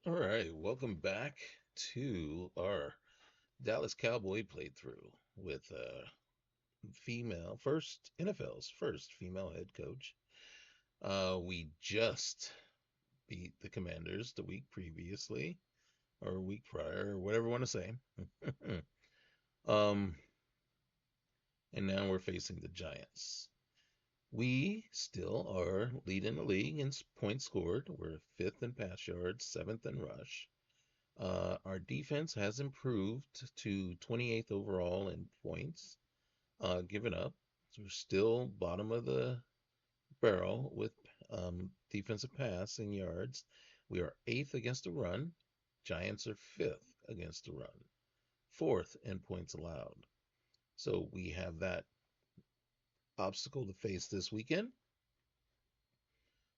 All right, welcome back to our Dallas Cowboy playthrough with female first NFL's first female head coach. We just beat the Commanders the week previously, or a week prior, or whatever you want to say. um, and now we're facing the Giants. We still are leading the league in points scored. We're fifth in pass yards, seventh in rush. Our defense has improved to 28th overall in points given up. So we're still bottom of the barrel with defensive pass in yards. We are eighth against the run. Giants are fifth against the run, fourth in points allowed. So we have that obstacle to face this weekend.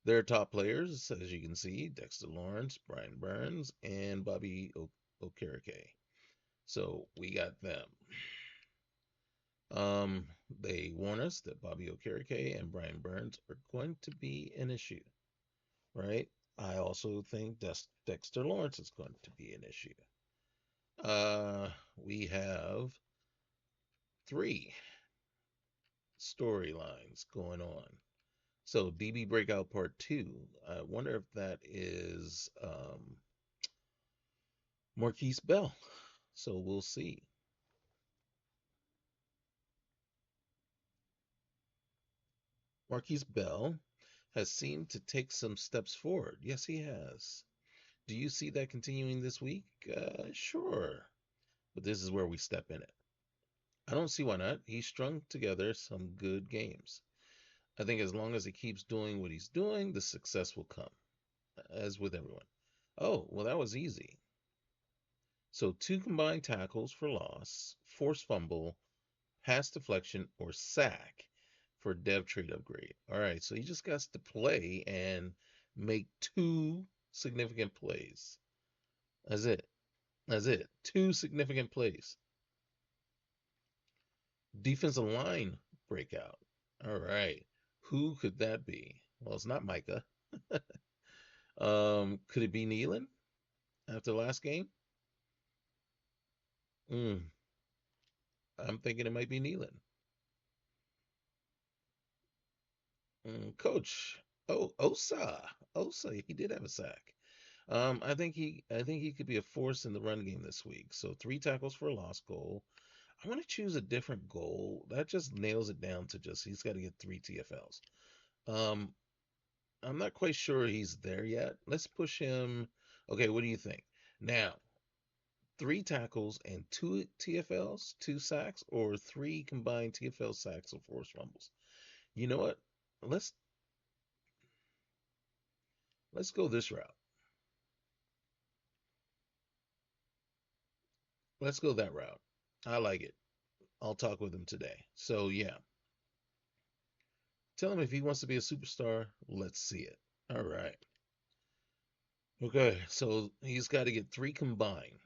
Their top players, as you can see, Dexter Lawrence, Brian Burns, and Bobby Okereke. So we got them. Um, they warn us that Bobby Okereke and Brian Burns are going to be an issue, right? I also think Dexter Lawrence is going to be an issue. We have three storylines going on. So DB Breakout Part 2, I wonder if that is Marquise Bell. So we'll see. Marquise Bell has seemed to take some steps forward. Yes, he has. Do you see that continuing this week? Sure. But this is where we step in it. I don't see why not. He strung together some good games. I think as long as he keeps doing what he's doing, the success will come, as with everyone. Oh, well, that was easy. So, two combined tackles for loss, forced fumble, pass deflection, or sack for dev trade upgrade. All right, so he just got to play and make two significant plays. That's it. That's it. Two significant plays. Defensive line breakout. All right. Who could that be? Well, it's not Micah. Could it be Nealon after the last game? Mm, I'm thinking it might be Nealon. Coach. Oh, Osa, he did have a sack. I think he could be a force in the run game this week. So three tackles for a lost goal. I want to choose a different goal. That just nails it down to just he's got to get three TFLs. Um, I'm not quite sure he's there yet. Let's push him. Okay, what do you think? Now, three tackles and two TFLs, two sacks, or three combined TFL sacks or forced fumbles. You know what? Let's let's go this route. Let's go that route. I like it. I'll talk with him today. So yeah, tell him if he wants to be a superstar, let's see it. All right. Okay, so he's got to get three combined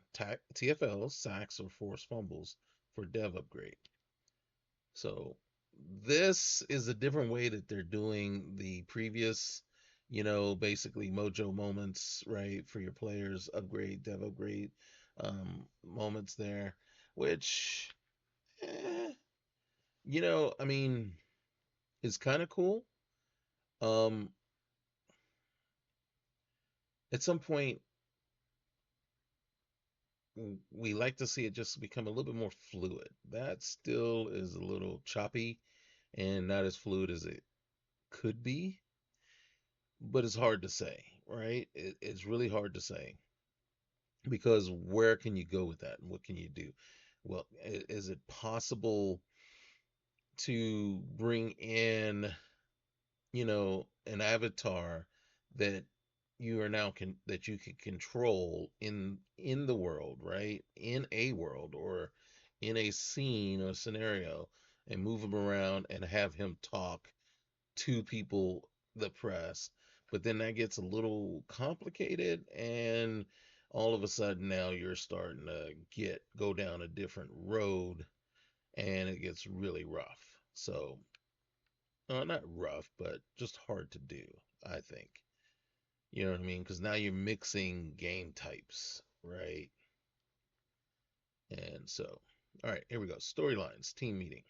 TFLs, sacks, or forced fumbles for dev upgrade. So this is a different way that they're doing the previous, basically mojo moments, right, for your players, upgrade, dev upgrade moments there, which, eh, I mean, is kind of cool. Um, at some point, we like to see it just become a little bit more fluid. That still is a little choppy and not as fluid as it could be, but it's hard to say, right? It's really hard to say because where can you go with that and what can you do? Well, is it possible to bring in, an avatar that you are now that you can control in the world, right? In a world or in a scene or scenario and move him around and have him talk to people, the press. But then that gets a little complicated, and all of a sudden now you're starting to go down a different road, and it gets really rough. So, not rough, but just hard to do, I think. You know what I mean? Because now you're mixing game types, right? And so, all right, here we go. Storylines, team meeting.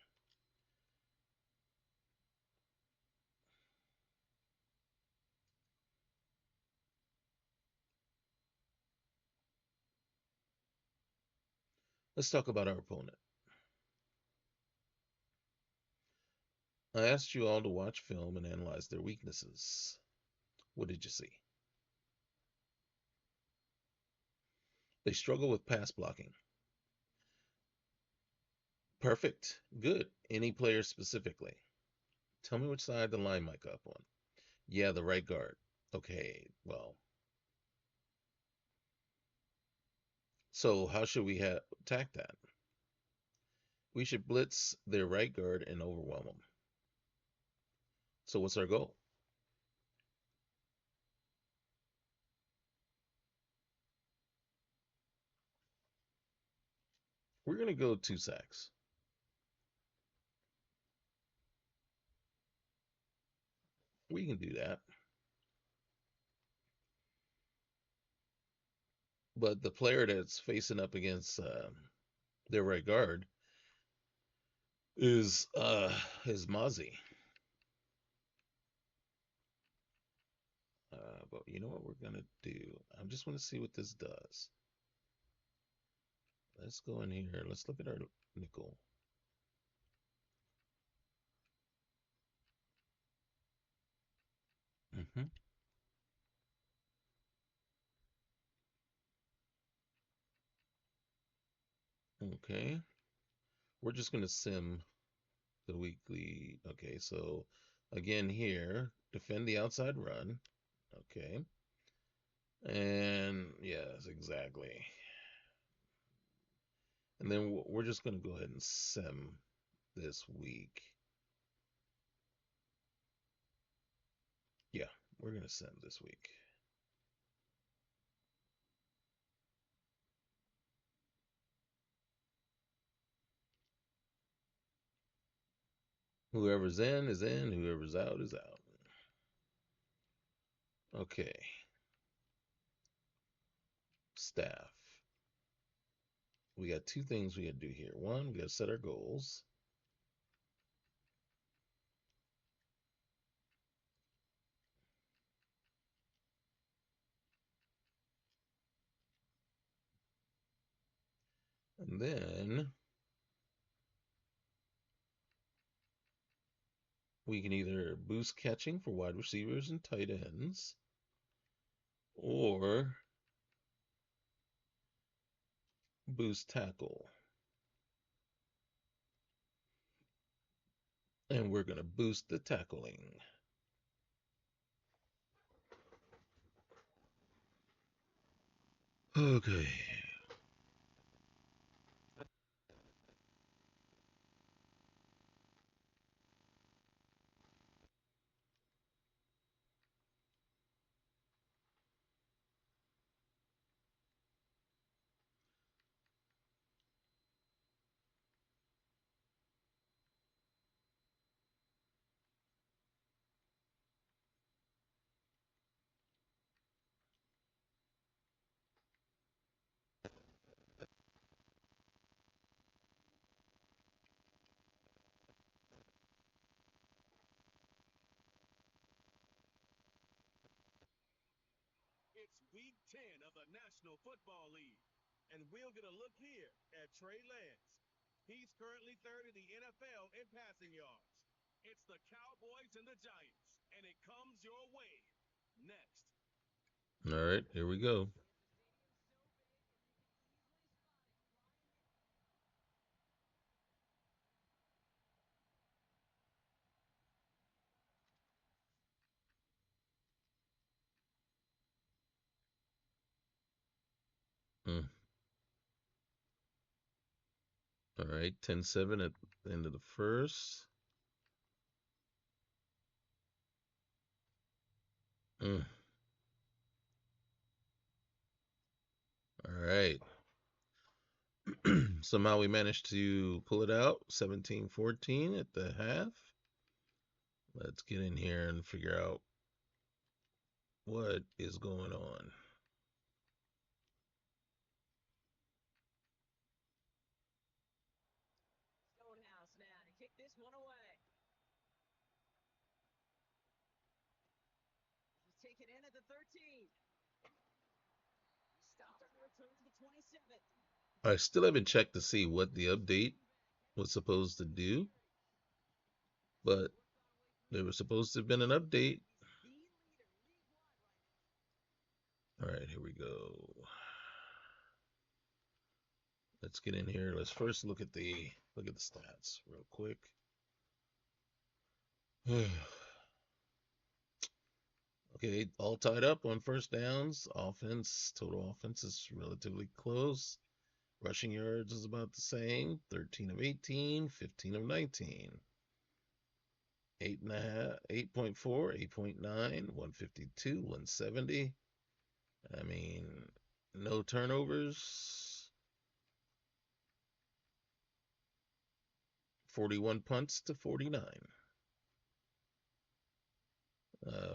Let's talk about our opponent. I asked you all to watch film and analyze their weaknesses. What did you see? They struggle with pass blocking. Perfect. Good. Any player specifically? Tell me which side the line might go up on. Yeah, the right guard. Okay, well, so how should we attack that? We should blitz their right guard and overwhelm them. So what's our goal? We're gonna go 2 sacks. We can do that. But the player that's facing up against their right guard is Mozzie. But you know what we're gonna do? I just want to see what this does. Let's go in here. Let's look at our nickel. Hmm. Okay. We're just gonna sim the weekly. Okay, so again here, defend the outside run. Okay. And yes, exactly. And then we're just gonna go ahead and sim this week. Yeah, we're gonna sim this week. Whoever's in is in, whoever's out is out. Okay, staff. We got two things we got to do here. One, we got to set our goals. And then we can either boost catching for wide receivers and tight ends, or boost tackle. And we're going to boost the tackling. Okay. It's week 10 of the National Football League, and we'll get a look here at Trey Lance. He's currently third in the NFL in passing yards. It's the Cowboys and the Giants, and it comes your way next. All right, here we go. Mm. All right, 10-7 at the end of the first. Mm. All right. Somehow we managed to pull it out 17-14 at the half. Let's get in here and figure out What is going on? I still haven't checked to see what the update was supposed to do, but there was supposed to have been an update. All right, here we go. Let's get in here. Let's first look at the stats real quick. Okay, all tied up on first downs. Total offense is relatively close. Rushing yards is about the same. 13 of 18, 15 of 19. 8.5, 8.4, 8.9, 152, 170. I mean, no turnovers. 41 punts to 49.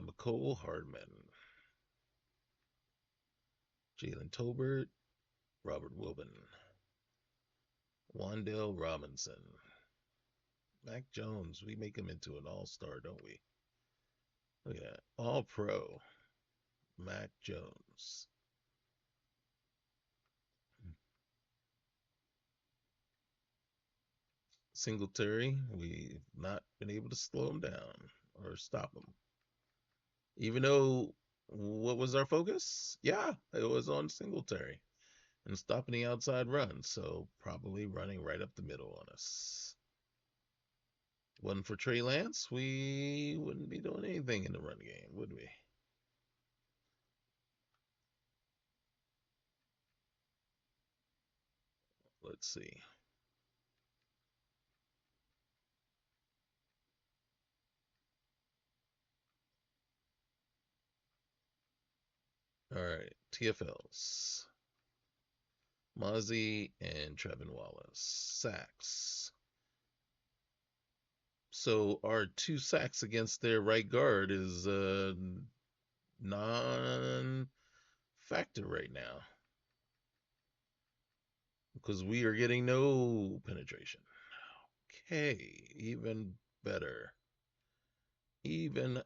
McCole Hardman, Jalen Tolbert, Robert Wilben, Wandale Robinson, Mac Jones. We make him into an all-star, don't we? Look at that. All pro. Mac Jones. Singletary, we've not been able to slow him down or stop him. Even though, what was our focus? Yeah, it was on Singletary and stopping the outside run. So probably running right up the middle on us. One for Trey Lance, we wouldn't be doing anything in the run game, would we? Let's see. All right, TFLs. Mozzie and Trevin Wallace. Sacks. So our two sacks against their right guard is non-factor right now because we are getting no penetration. Okay, even better. Even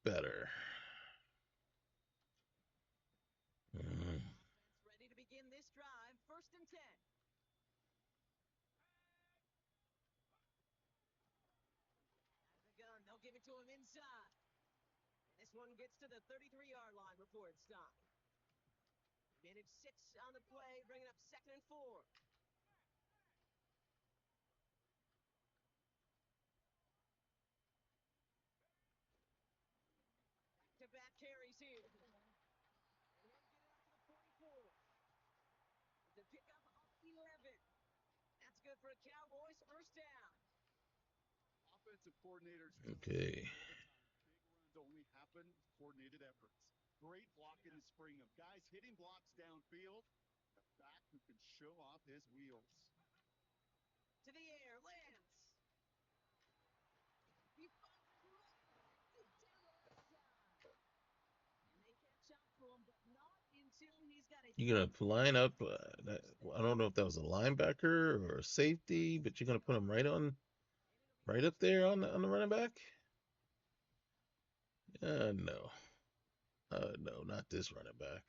better. Mm. Okay. You're gonna line up. I don't know if that was a linebacker or a safety, but you're gonna put him right up there on the running back. No, no, not this running back.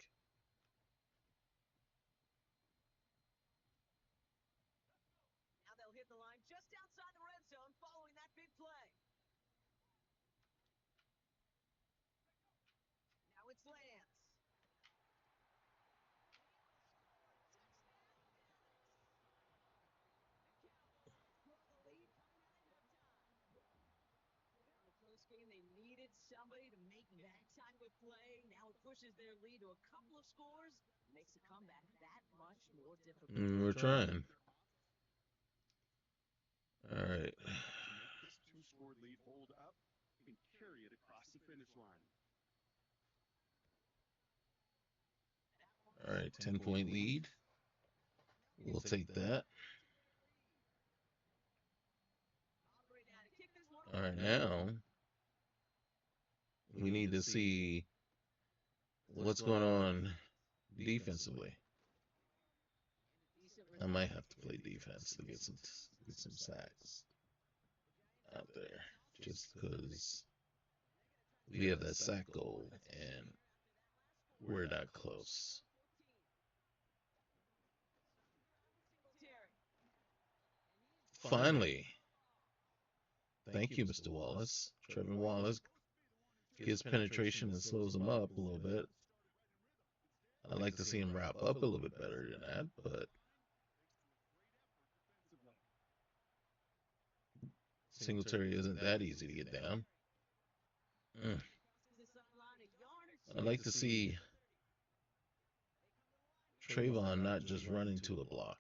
We're trying. All right. All right. 10-point lead. We'll take that. All right. Now we need to see What's going on defensively? I might have to play defense to get some sacks out there, just because we have that sack goal and we're not close. Finally, thank you, Mr. Wallace. Trevor Wallace gets penetration and slows him up a little bit. I'd like to see him wrap up a little bit better than that, but Singletary isn't that easy to get down. Mm. I'd like to see Trayvon not just run into a block.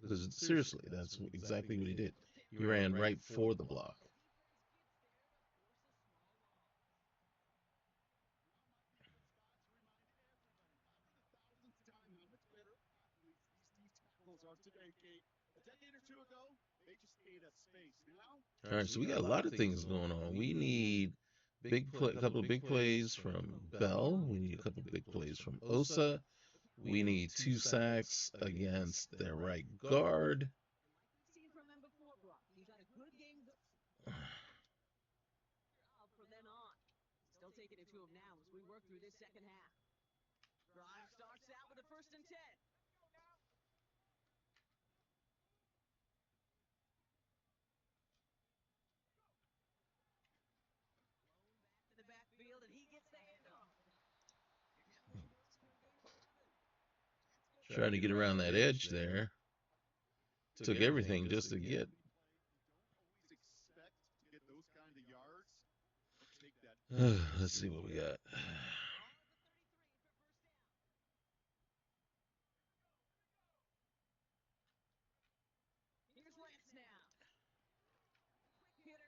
Because seriously, that's exactly what he did. He ran right for the block. All right, so we got a lot of things going on. We need a couple of big plays from Bell. We need a couple of big plays from Osa. We need 2 sacks against their right guard. Trying to get around that edge there. Took everything just to get. Let's see what we got.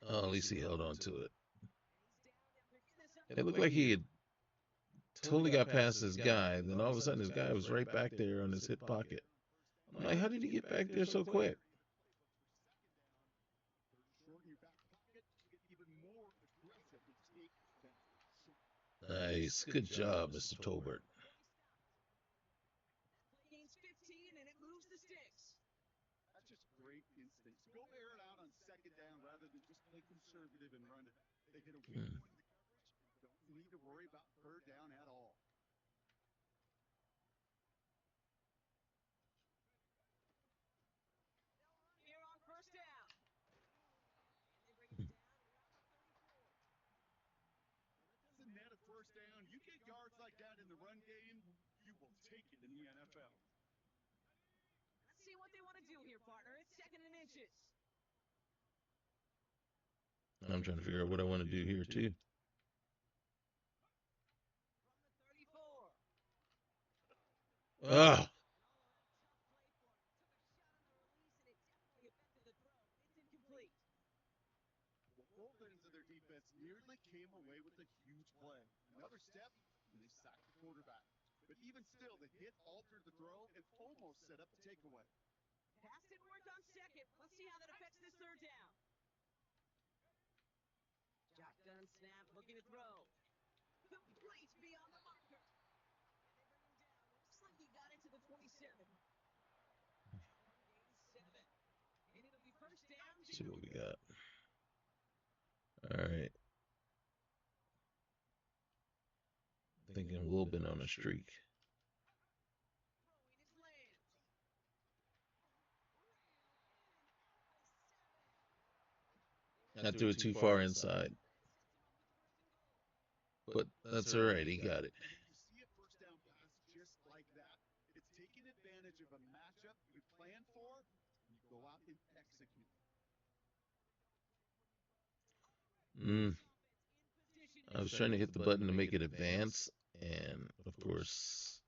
Oh, at least he held on to it. It looked like he had totally got past this guy. Then all of a sudden, this guy was right back there on his hip pocket. I'm like, how did he get back there so quick? Nice. Good job, Mr. Tolbert. Hmm. I'm trying to figure out what I want to do here, too. Ah, let's see what we got. All right. Thinking a little bit on a streak. I threw it too far inside, but that's all right. He got it. Mm, I was trying to hit the button to make it advance, and of course,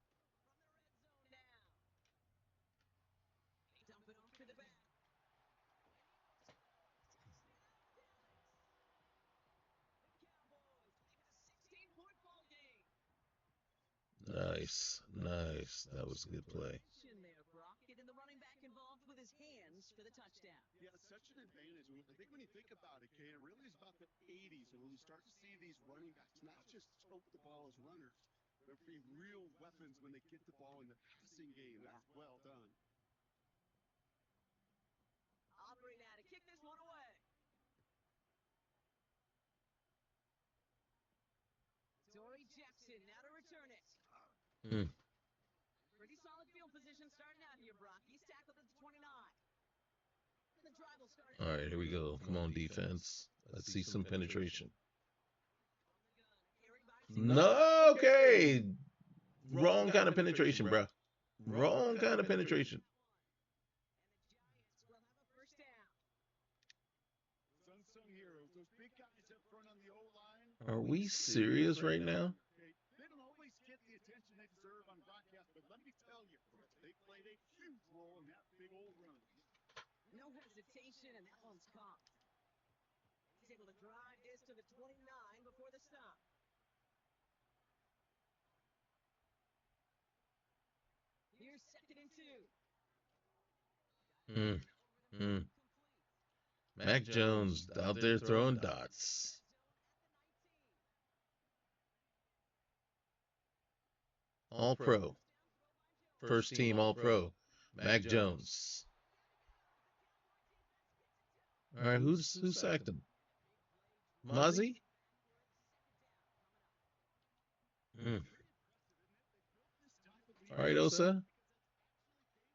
nice, nice. That was a good play. They're being real weapons when they get the ball in the passing game. That's well done. Operating now to kick this one away. Dory Jackson now to return it. Mm. Pretty solid field position starting out here, Brock. He's tackled at the 29. The drive will start. All right, here we go. Come on, defense. Let's see some penetration. No, okay. Wrong kind of penetration, bro. Wrong kind of penetration. And the Giants will have a first down. Those unsung heroes, those big guys up front on the O-line. Are we serious right now? Okay, they don't always get the attention they deserve on broadcast, but let me tell you, they played a huge role in that big old run. No hesitation, and that one's caught. He's able to drive this to the 29 before the stop. Here's 2nd and 2. Mac Jones out there throwing dots. All pro. First team All Pro. Mac Jones. All right, who sacked him? Mozzie? All right, Osa.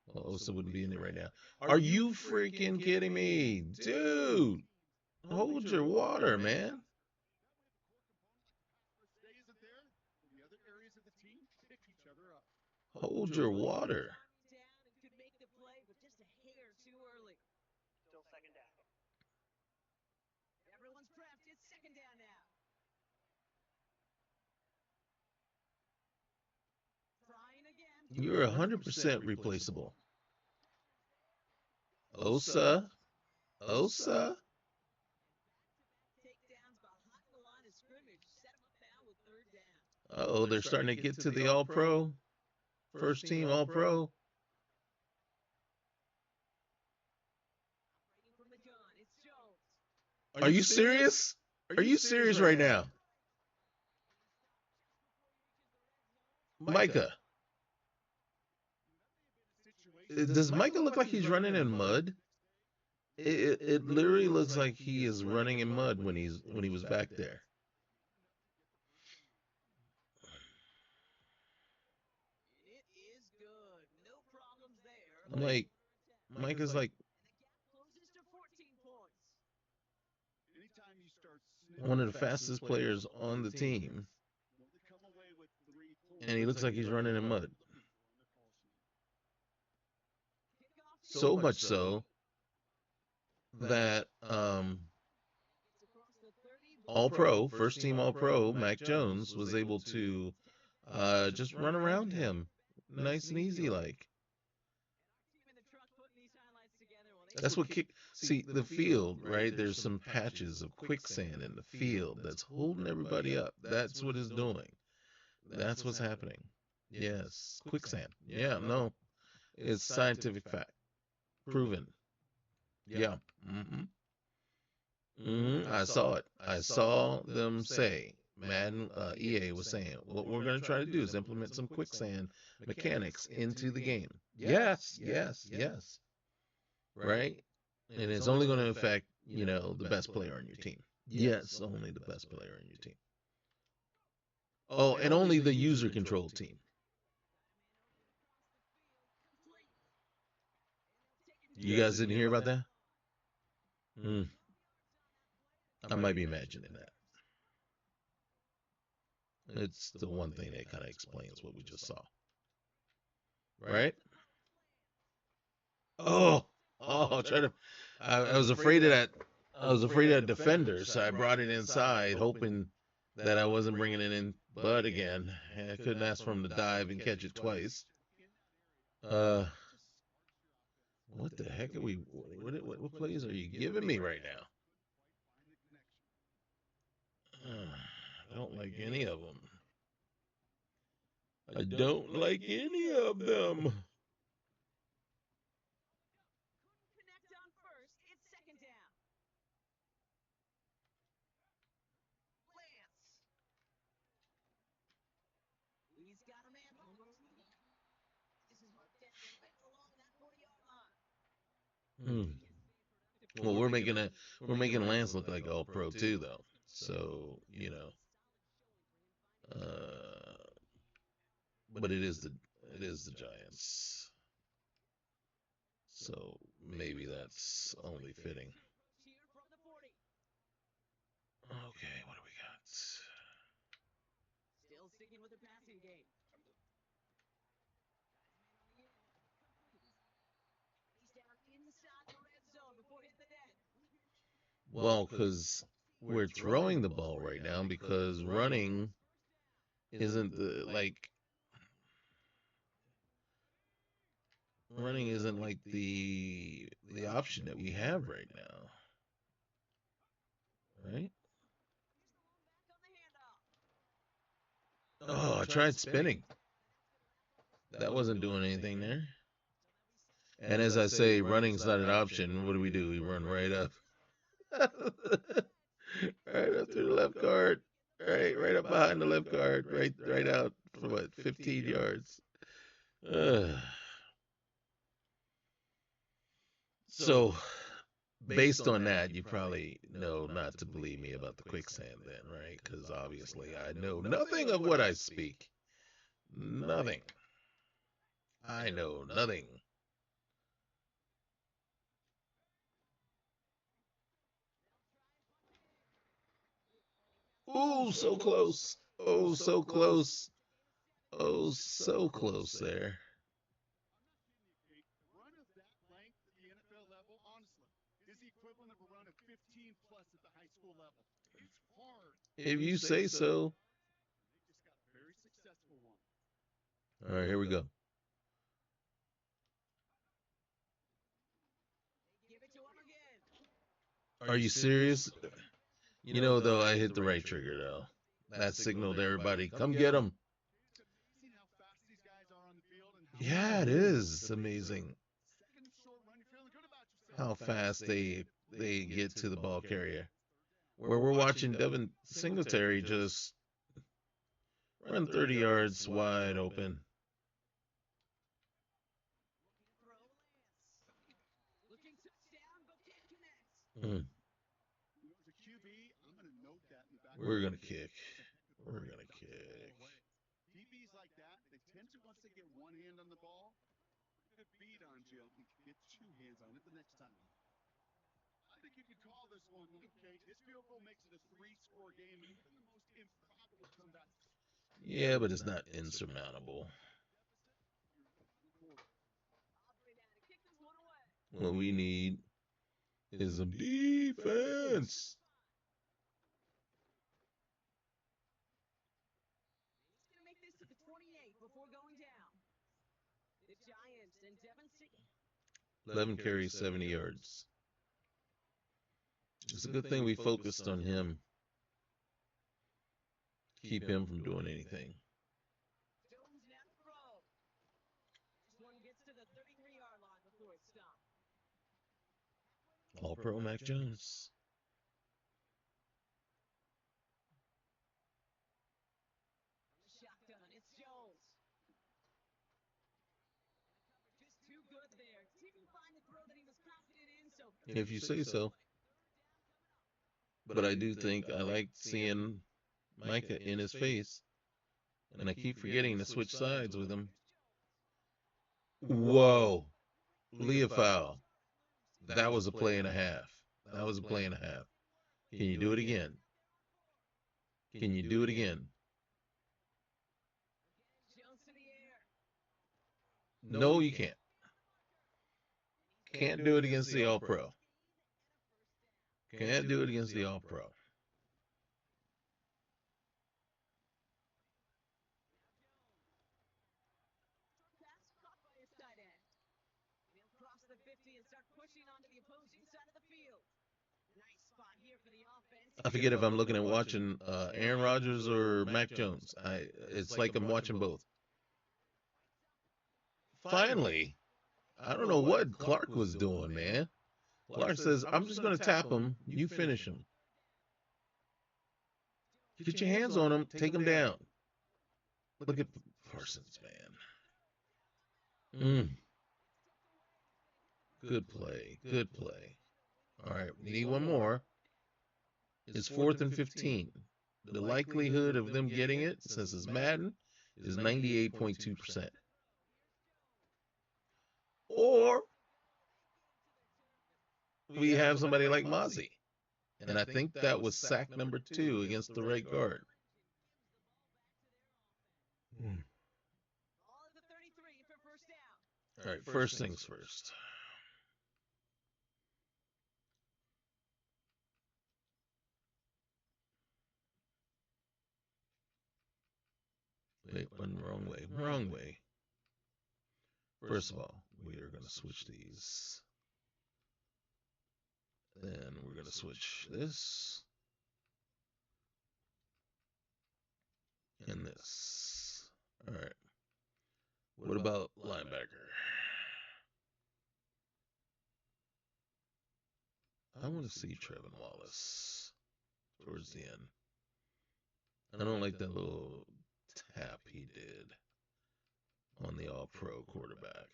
Well, Osa wouldn't be in it right now. Are you freaking kidding me? Dude, hold your water, man. Stays it there. The other areas of the team pick each other up. Hold your water. Down and could make the play, but just a hair too early. Still 2nd down. Everyone's prepped. It's 2nd down now. Trying again. You're 100% replaceable. Osa. Osa. Takedowns behind the line of scrimmage. Set him up now with 3rd down. Uh-oh, they're starting to get to the All-Pro. First team All-Pro. Operating from the gun. It's Jones. Are you serious? Are you serious right now? Micah. Does Micah look like he's running in mud? It literally looks like he is running in mud when he was back there. It is good. No problems there. I'm like, Micah's like And the gap closes to 14 points. Anytime you start one of the fastest players on the team, they come away with 3 points. and he looks like he's running in mud. So much so that All Pro, first team All Pro, Mac Jones was able to just run around him, nice and easy like. That's what see the field, right? There's some patches of quicksand in the field that's holding everybody up. That's what it's doing. That's what's happening. Yes, quicksand. Yeah, no, it's scientific fact. Proven. Yeah. I saw it. I saw them say, Madden, EA was saying, what we're going to try to do is implement some quicksand mechanics into the game. Yes. Right? And it's only going to affect, the best player on your team. Yes, only the best player on your team. Oh, and only the user controlled team. You guys didn't hear about that? I might be imagining that. It's the one thing that kind of explains what we just saw. Right? I was afraid of that. I was afraid of defender, so I brought it inside, hoping that I wasn't bringing it in. But again, I couldn't ask for him to dive and catch it twice. What the heck are we? What plays are you giving me right now? I don't like any of them. I don't like any of them. Connect on first. It's 2nd down. Lance. Hmm. Well, we're making Lance look like all pro too, though. So uh, but it is the Giants. So maybe that's only fitting. Here from the 40. Okay, what do we got? Still sticking with the passing game. He's down inside the red zone before hitting the net. Well, because we're throwing the ball right now because isn't the like running isn't like the option that we have right now, right? Back on the handoff. Oh, I tried spinning. That wasn't doing anything there. And as I say, running's not an option. What do? We run right up. Right up to the left guard. Right up behind the left guard. Right out for what, 15 yards. Ugh. So, based on that, you probably know not to believe me about the quicksand then, right? Because obviously I know nothing of what I speak. Nothing. I know nothing. Ooh, so close. Oh, so close. Oh, so close there. A run of that length at the NFL level, honestly, is the equivalent of a run of 15 plus at the high school level. It's hard. If you say so. They just got a very successful one. All right, here we go. Give it to him again. Are you serious? Though, I hit the right trigger, though. That signaled everybody, come get him. It's amazing how fast these guys are on the field and how Yeah, it is. It's amazing second and short run. You're feeling good about yourself. how fast they get to the ball carrier. Where we're watching Devin Singletary just run 30 yards wide open. Looking touchdown, but can't connect. Mm. As a QB, I'm going to note that in the back. We're gonna kick. We're gonna kick. DBs like that, they tend to, once they get one hand on the ball, put a good beat on you and get two hands on it the next time. I think you could call this one, okay, this field goal makes it a three-score game, and even the most improbable comeback. Yeah, but it's not insurmountable. What we need is some defense. He's going to make this to the 28 before going down. The Giants and Devin Singletary. 11 carries, 70 yards. It's a good thing we focused on him. Keep him from doing anything. Jones now to throw. This one gets to the 33-yard line before it's stopped. All pro Mac Jones. Shotgun, it's Jones. Just too good there. Didn't find the throw that he was confident in, so If you say so. But I do think I like seeing Micah in his face. And I keep forgetting to switch sides with him. Whoa. Leah foul. That was a play and a half. That was a play and a half. Can you do it again? Can you do it again? Jones to the air. No, you can't. Can't do it against the All Pro. Can't do it against the All Pro. Pass caught by his tight end. He'll cross the 50 and start pushing onto the opposing side of the field. Nice spot here for the offense. I forget if I'm looking at watching Aaron Rodgers or Mac Jones. It's like I'm watching both. Finally, I don't know what Clark was doing, man. Clark says, I'm just going to tap him. You finish him. Get your hands on him. Take him down. Look at Parsons, man. Good play. Good play. All right, we need one more. It's 4th and 15. The likelihood of them getting it, since it's Madden, is 98.2%. Or we have somebody like Mozzie. And I think that was sack number 2 against the right guard. All at the 33 for first down. All right, first things first. Wait, one wrong way. Wrong way. First of all, we are going to switch these. Then we're going to switch this and this. All right. What about linebacker? I want to see Trevin Wallace towards the end. I don't like that little tap he did on the all-pro quarterback.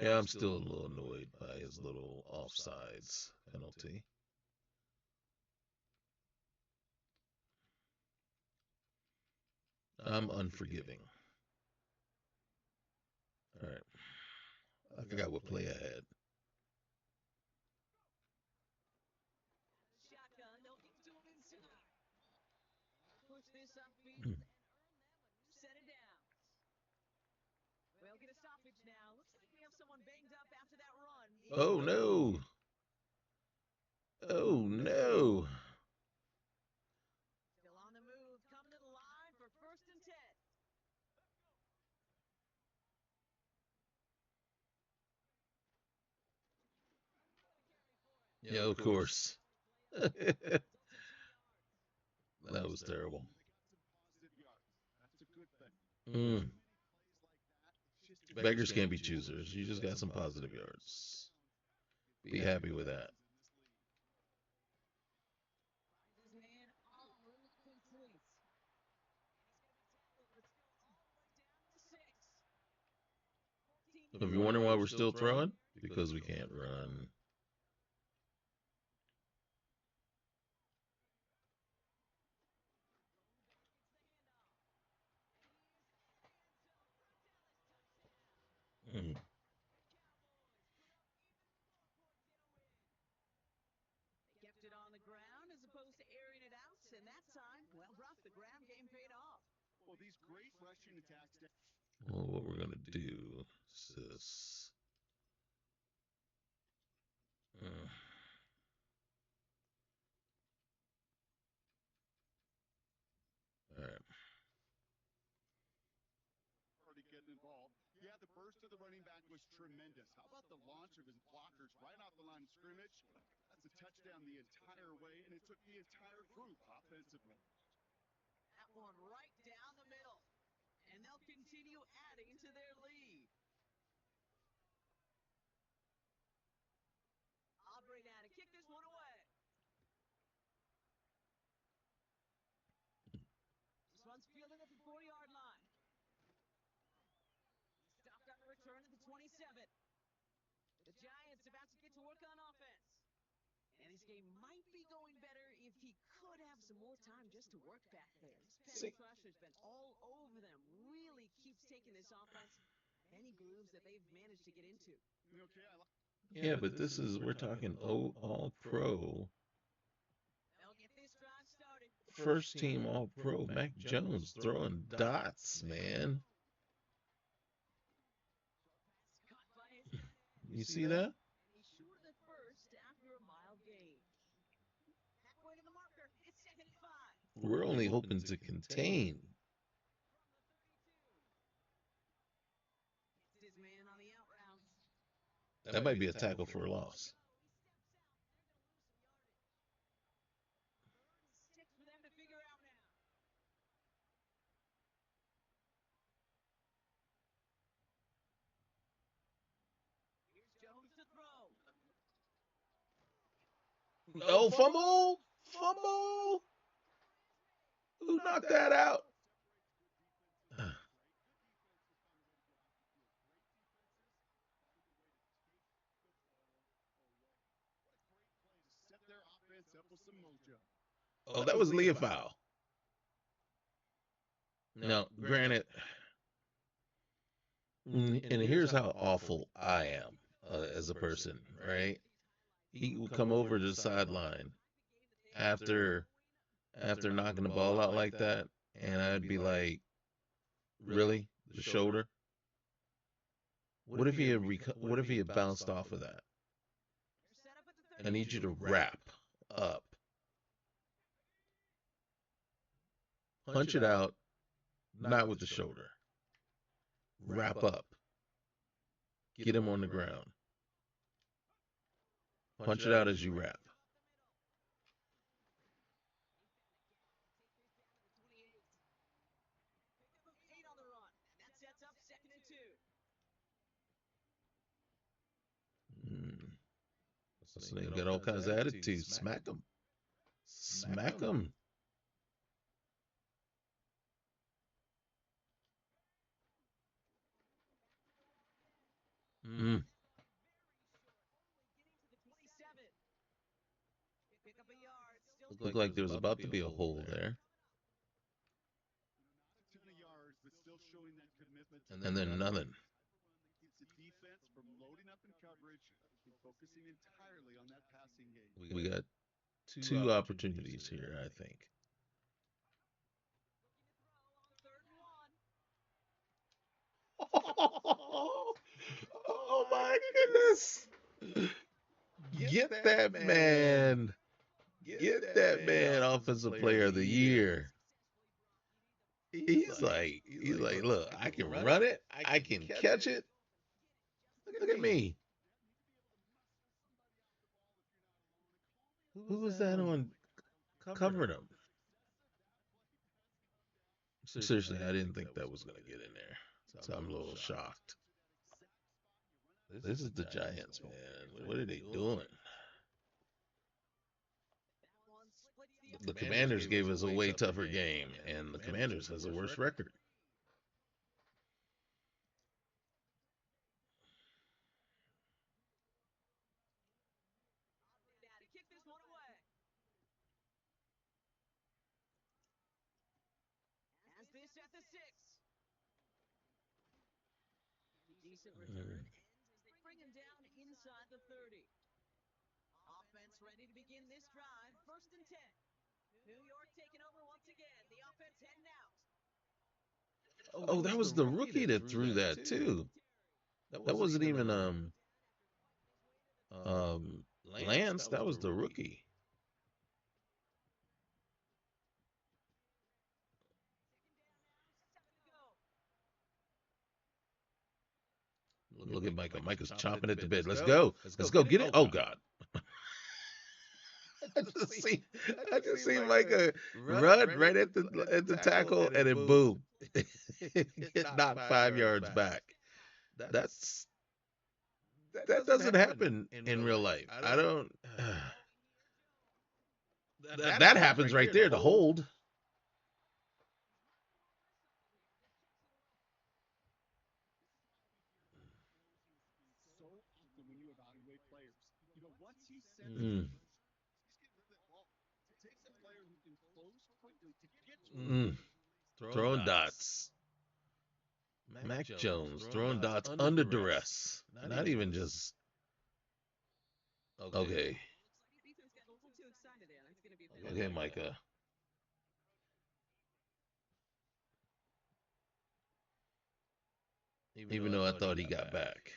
Yeah, I'm still a little annoyed by his little offsides penalty. I'm unforgiving. All right. I forgot what play I had. Shotgun, they'll get to him inside. Push this upfield and earn them a new set of downs. We'll get a stoppage now. Looks like we have someone banged up after that run. Oh, no. Oh, no. Still on the move, coming to the line for 1st and 10. Yeah, of course. That was terrible. Mm. Beggars can't be choosers. You just got some positive yards. Be happy with that. This man all complete. And he's going to be tackled, but still all the way down to the 6. So if you're wondering why we're still throwing, because we can't run. Mm. They kept it on the ground as opposed to airing it out, and that time, well, Brock, the ground game paid off. Well, what we're gonna do is this. Uh, all right. That one right down the middle. And they'll continue adding to their lead. Aubrey now to kick this one away. This one's fielded at the 40-yard line. Stopped on a return at the 27. The Giants about to get to work on offense. And this game might be going better if he could have some more time just to work back there. This pass rush has been all over them. Really keeps taking this offense many grooves that they've managed to get into. Yeah, but this is we're talking all pro. They'll get this drive started. First team all pro. Mac Jones throwing dots, man. Caught by his tight end. You see that? And he's short of the first after a mile gain. Halfway to the marker. It's 2nd and 5. We're only hoping to contain. It's his man on the out route. That might be a tackle for a loss. He steps out. They're going to lose some yardage. 3rd and 6 for them to figure out now. Here's Jones to throw. No fumble. Fumble. Who knocked that out? Oh, that was Leah foul. Now, granted, and here's how awful I am as a person, right? He would come over to the sideline after knocking the ball out like that, and I'd be like, "Really, the shoulder? What if he had bounced off of that? I need you to wrap up, punch it out, not with the shoulder. Wrap up, get him on the ground, punch it out as you wrap." Mm. So they got all kinds of attitude. Smack him, smack him. Mm. Looked like there was about to be a hole there, and then nothing. We got two opportunities here, I think. Oh, oh my goodness. Get that man. Get that man offensive player of the year. He's like, look, I can run it. I can catch it. Look at me. Who was that on covering him? Seriously, I didn't think that was going to get in there. So I'm a little shocked. This is the Giants, man. What are they doing? The Commanders gave us a way tougher game, and the Commanders has a worse record. Mm. Oh, that was the rookie that threw that too. That wasn't even Lance. That was the rookie. Look at Micah. Micah's chomping at the bit. Let's go. Let's go. Get it. Oh God. I just see Micah run right at the tackle and then boom. Get knocked 5 yards back. That's that doesn't happen in real life. I don't that happens right there, the hold. Mm, mm. Throwing dots. Mac Jones throwing dots under duress. Not even just okay. Okay, Micah. Even though I thought he got back.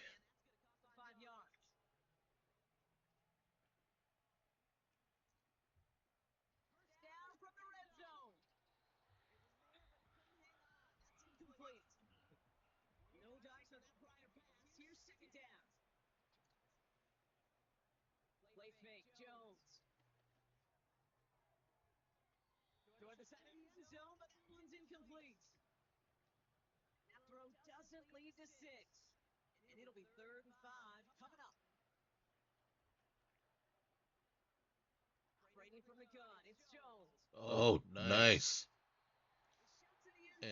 From the gun, it's Jones. Oh, nice.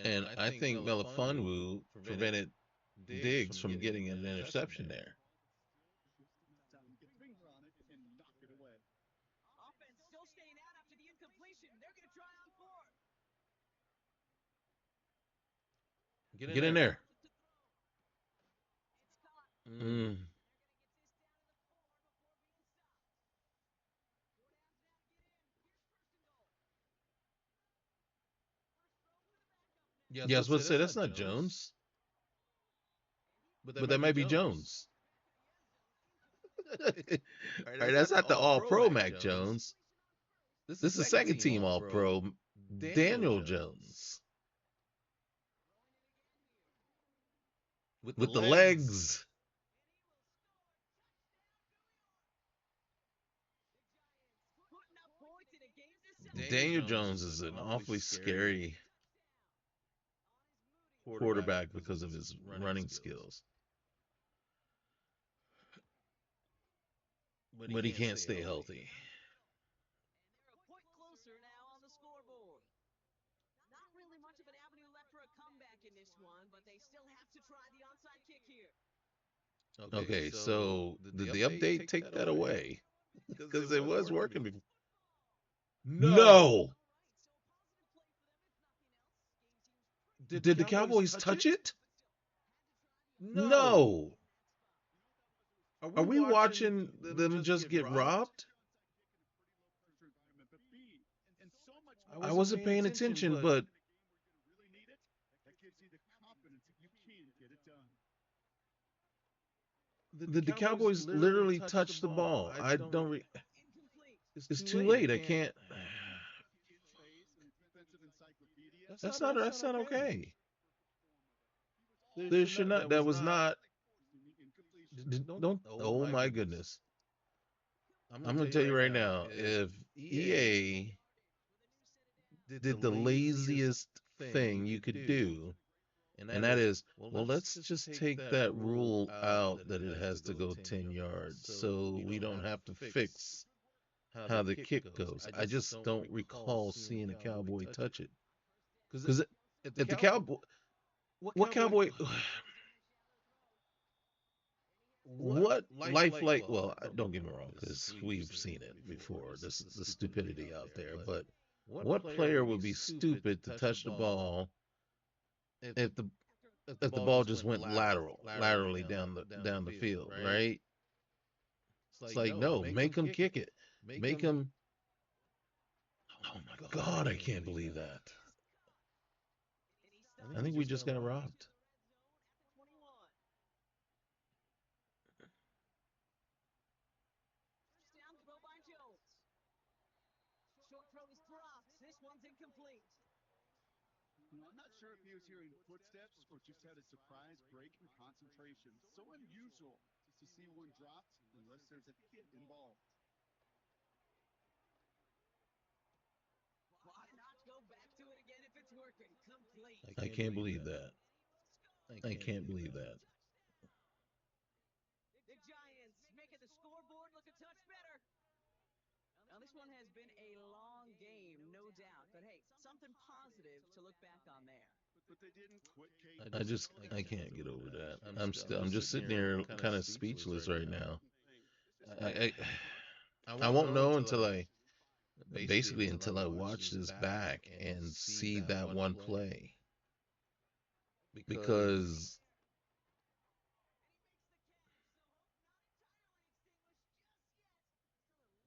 And I think Melifonwu prevented Diggs from getting an interception there. Offense still staying out after the incompletion. They're going to try on fourth. Get in there. Mm. Yeah, I was about to say that's not Jones, but that might be Jones. All right, that's not the All Pro Mac Jones. This is second team All Pro Daniel Jones with the legs. Daniel Jones is an awfully scary quarterback because of his running skills, but he can't stay healthy. They're a point closer now on the scoreboard. Not really much of an avenue left for a comeback in this one, but they still have to try the onside kick here. Okay, so did the update take that away? Because it was working before. No! Did the Cowboys touch it? No! Are we watching them just get robbed? I wasn't paying attention, but the Cowboys literally touched the ball. I don't. It's too late. I can't. That's not okay. There should not. That was not. Don't. Oh my goodness. I'm gonna tell you right now. If EA did the laziest thing you could do, and that is, well, let's just take that rule out that it has to go 10 yards so we don't have to fix how the kick goes. I just don't recall seeing a Cowboy touch it. Because at the Cowboy, what Cowboy, what lifelike, well, don't get me wrong, because we've seen it before, this the stupidity out there, but what player would be stupid to touch the ball if the ball just went laterally down the field, right? It's like, no, make him kick it. Make him. Oh my God, I can't believe that. I think we just got robbed. Down throw by Jones. Short throw is dropped. This one's incomplete. I'm not sure if he was hearing footsteps or just had a surprise break in concentration. So unusual just to see one dropped unless there's a hit involved. Why not go back to it again if it's working? Complete. I can't believe that. I can't believe that. The Giants making the scoreboard look a touch better. Now, this one has been a long game, no doubt. But hey, something positive to look back on there. But they didn't quit. I can't get over that. I'm just sitting here kind of speechless right now. I I won't know until I basically until I watch this back and see that one play because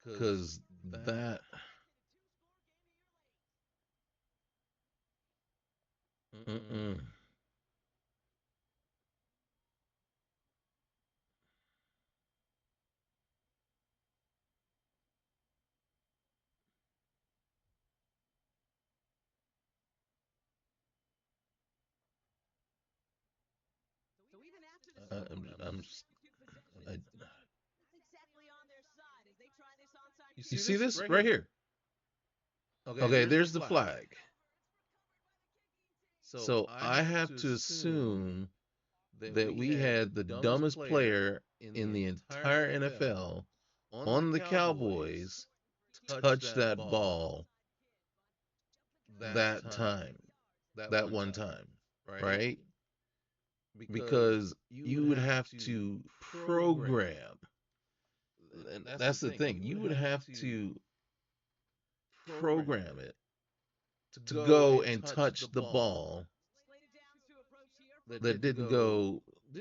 because that mm-mm. So even after the I'm I, it's exactly on their side as they try this onside you kick. see this right here? Okay, there's the flag. So I have to assume that we had the dumbest player in the entire NFL on the Cowboys touch that ball that time, that one time, right? Because you would have to program, and that's the thing, you would have to program it to go and touch the ball Slated downs to approach here. that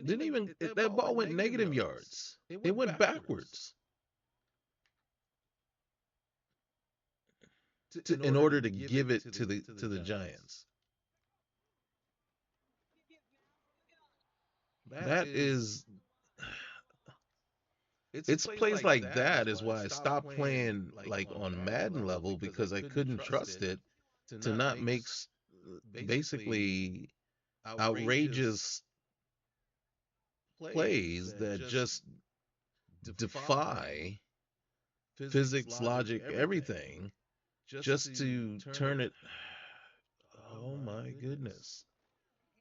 didn't even, that ball went negative yards. It went backwards in order to give it to the Giants. That is, it's plays like that is why I stopped playing like on Madden level, because I couldn't trust it to not make basically outrageous plays that just defy physics, logic, everything, just to turn it. Oh my goodness.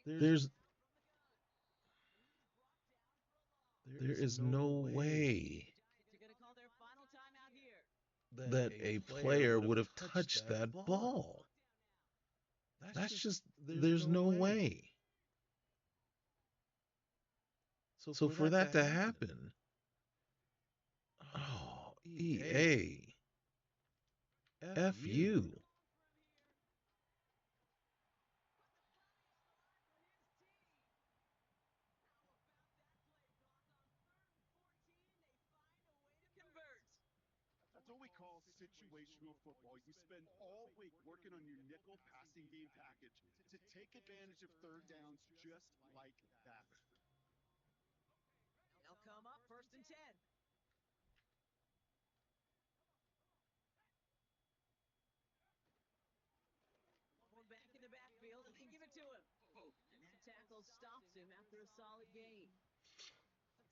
There's there is no way Giants are going to call their final timeout here. that a player would have touched that ball. That's just, there's no way. So for that to happen, oh, EA, F you. Convert. That's what we call situational football. You spend all week working on your nickel passing game package to take advantage of third downs just like that. They'll come up first and 10. Going back in the backfield, and they give it to him. And that tackle stops him after a solid gain.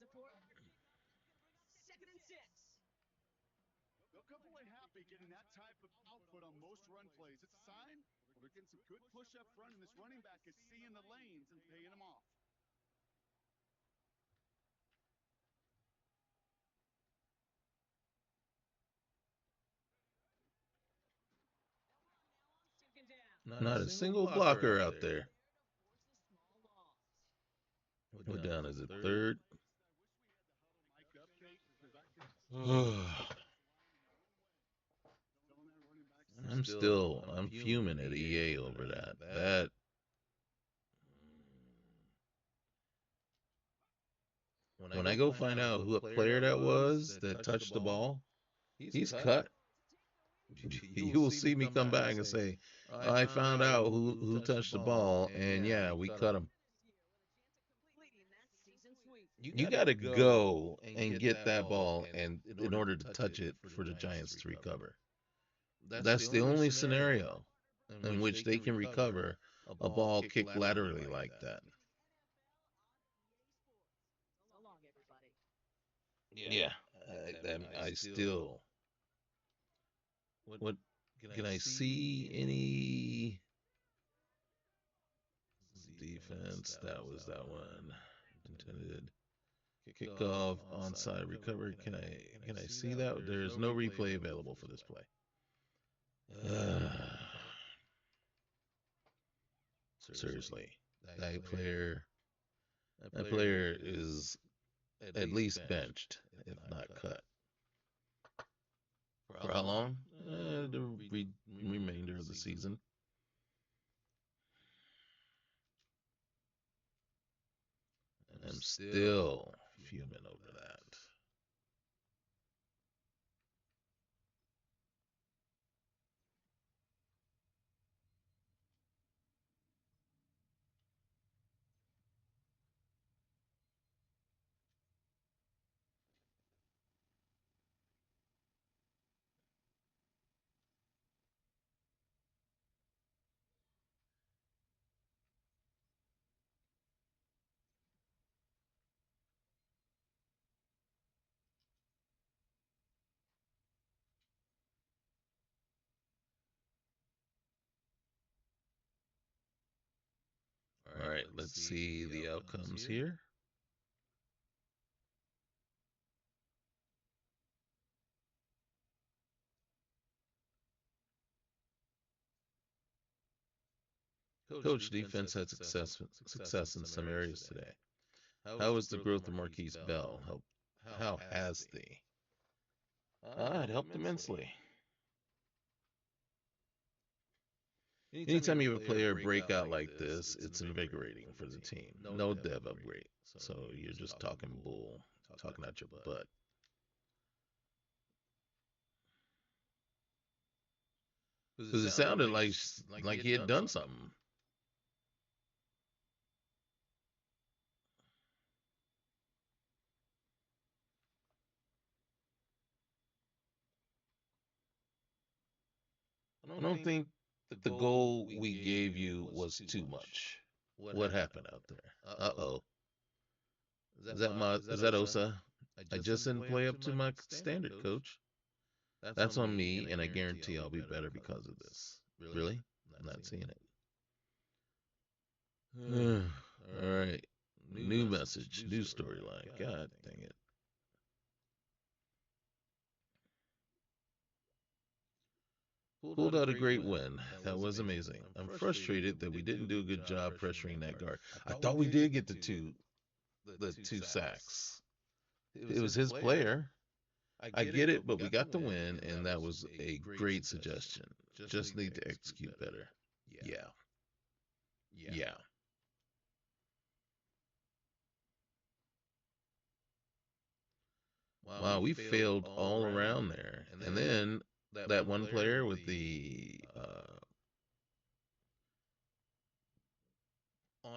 Support. Second and 6. They'll come away happy getting that type of output on most run plays. It's a sign, well, they're getting some good push up front, and this running back is seeing the lanes and paying them off. Second down. Not a single blocker out there. Force a small loss. What down is it? Third? Mike update because I could I'm telling that running back I'm fuming at EA over that. When I go find out who a player that was that touched the ball, he's cut. You will see me come back and say, I found out who touched the ball, and yeah, we cut him. Completing that season sweep. You got to go and get that ball, and in order to touch it for the Giants to recover. That's the only scenario in which they can recover a ball kicked laterally like that. So long, everybody. Yeah, I still. What can I see any defense? That was that one. Intended kickoff, onside recovery. Can I see that? There is no replay available for this play. Seriously, that player is at least benched, if not cut. For how long? The remainder of the season. And I'm still fuming over that. All right, let's see the outcomes here. Coach, defense had success in some areas today. How has the growth of Marquise Bell helped? How has the? It helped immensely. Anytime you have a player break out like this, it's invigorating for the team. No dev upgrade. So you're just talking bull, talking out your butt. Because it sounded like he had done something. I don't think the goal we gave you was too much. What happened out there? Uh-oh. Is that Osa? I just didn't play up to my standard, coach. That's on me, and I guarantee I'll be better because of this. Really? I'm not seeing it. All right. New message, new storyline. God dang it. Pulled out a great win. That was amazing. I'm frustrated that we didn't do a good job pressuring that guard. I thought we did get the two sacks. It was his player. I get it, but we got the win, and that was a great suggestion. Just need to execute better. Yeah. Yeah. Wow, we failed all around there. And then that one player with the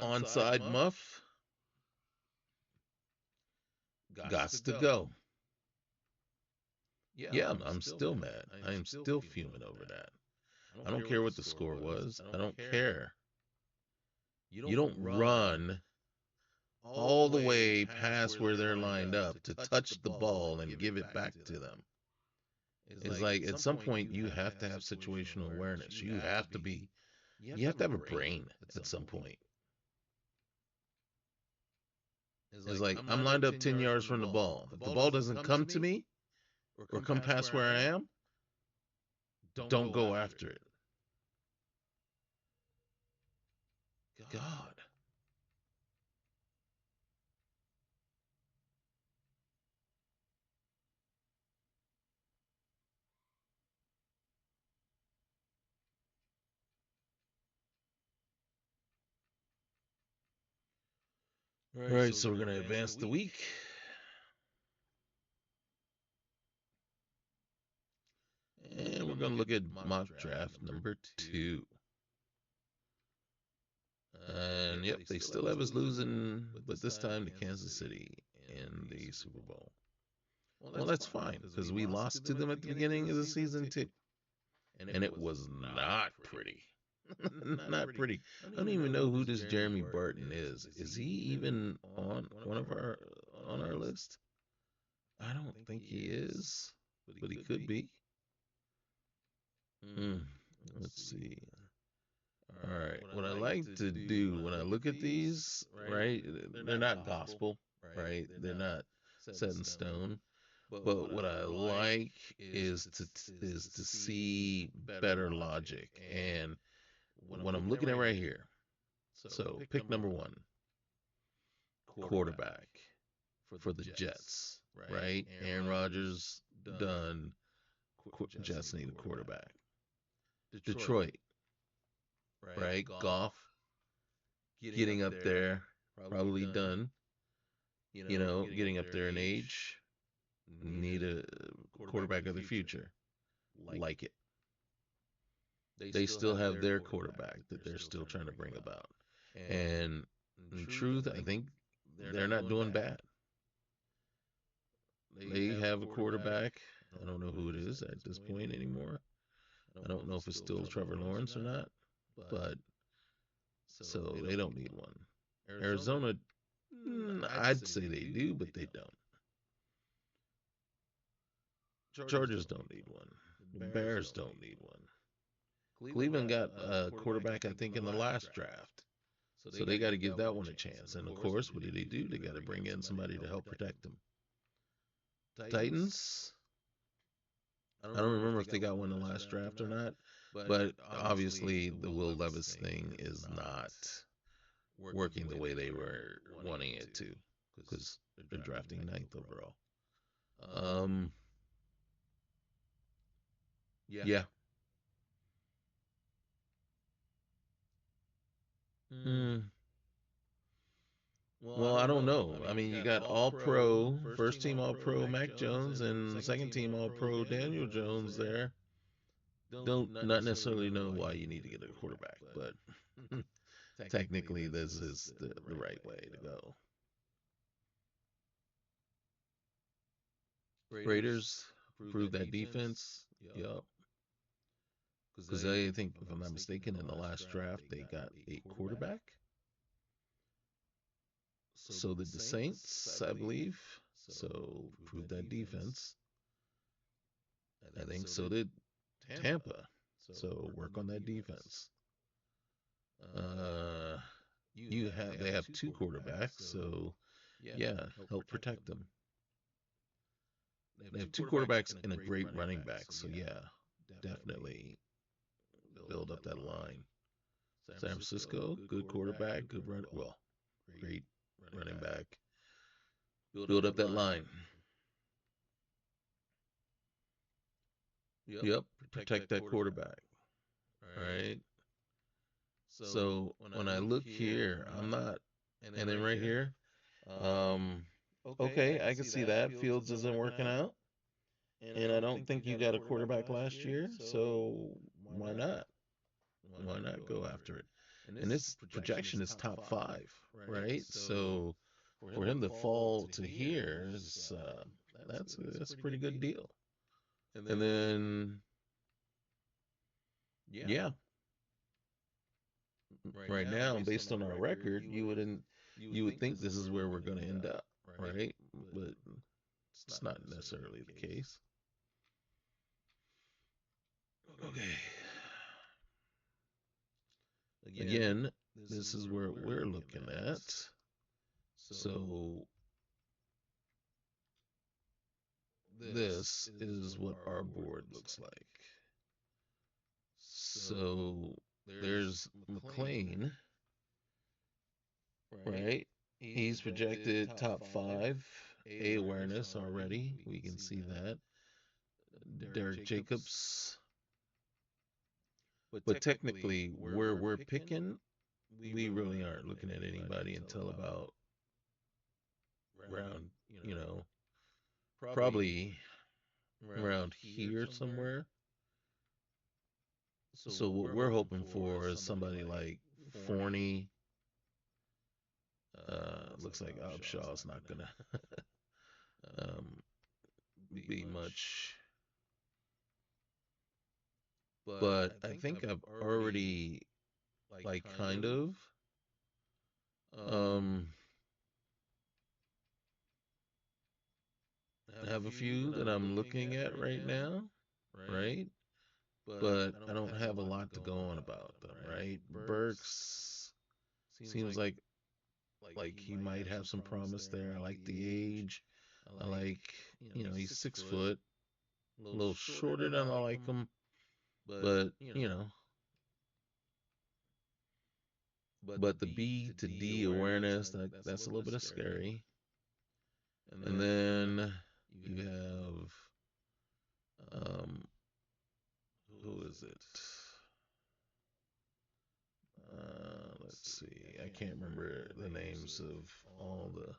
onside muff gots to go. Yeah, I'm still mad. I am still fuming over that. I don't care what the score was. I don't care. You don't run all the way past where they're lined up to touch the ball and give it back to them. It's like at some point you have to have situational awareness. You have to have a brain at some point. It's like I'm lined up 10 yards from the ball. If the ball doesn't come to me or come past where I am, don't go after it. God. All right, so we're going to advance the week. And we're going to look at mock draft number 2. And yep, they still have us losing, but this time to Kansas City in the Super Bowl. Well, that's fine, because we lost to them at the beginning of the season, too. And it was not pretty. Not pretty. I don't even know who this Jeremy Barton is. Is he even on our list? I don't think he is, but he could be. Let's see. All right. What I like to do when I look at these, right? They're not gospel, right? They're not set in stone. But what I like is to see better logic. And what I'm looking at right here. So pick number 1, quarterback for the Jets, right? Aaron Rodgers done. Jets need a quarterback. Detroit, right? Goff getting up there, probably done. Getting up there in age. Need a quarterback of the future. Like it. They still have their quarterback that they're still trying to bring about. And in truth, I think they're not doing bad. They have a quarterback. I don't know who it is at this point anymore. I don't know if it's still Trevor Lawrence or not. But so they don't need one. Arizona, I'd say they do, but they don't. Chargers don't need one. The Bears don't need one. Cleveland got a quarterback, I think, in the last draft. So they got to give that one a chance. And of course, what do? They got to bring in somebody to help protect them. Titans, I don't remember if they got one in the last draft or not, but obviously the Will Levis thing is not working the way they were wanting it to, because they're drafting ninth overall. Um, yeah. Mm, well, I don't know. I mean, you got All Pro, first team All Pro Mac Jones, and second team All Pro Daniel Jones there. Don't not necessarily know why you need to get a quarterback, but technically this is the right way to go. Raiders prove that defense. Yup. Because I think, if I'm not mistaken, in the last draft they got a quarterback. So did the Saints, I believe. So prove that defense. I think so did Tampa. So work on that defense. Uh, they have two quarterbacks, so yeah, help protect them. They have two quarterbacks and a great running back, so yeah, definitely build up that line. San Francisco, good quarterback, good run. Well, great running back. Build up that line. Yep, protect that quarterback. All right. So when I look here, I'm not, and then right here, um, okay, I can see that Fields isn't working out, and I don't think you got a quarterback last year, so why not? Why not go after it? And this projection is top five, right? So for him to fall to here is that's a pretty good deal. And then yeah, right now, based on our record, you would think this is where we're going to end up, right? But it's not necessarily the case. Okay. Again, this is where we're looking at. So this is what our board looks like. So there's McLean, right? He's projected top five A awareness already. We can see that. Derek Jacobs. But technically, where we're picking, we really aren't looking at anybody until about round, you know, probably around here somewhere. So what we're hoping for is somebody like Forney. Looks like Upshaw's not gonna um, be much, but I think I've already like kind of um have a few that I'm looking at right now, right? But I don't have a lot to go on about them, right? Burks seems like he might have some promise there. I like the age. I like, he's 6 foot, a little shorter than I like him, but but the B to D awareness, that's a little bit of scary. And then you have who is it? Let's see. I can't remember the names of all the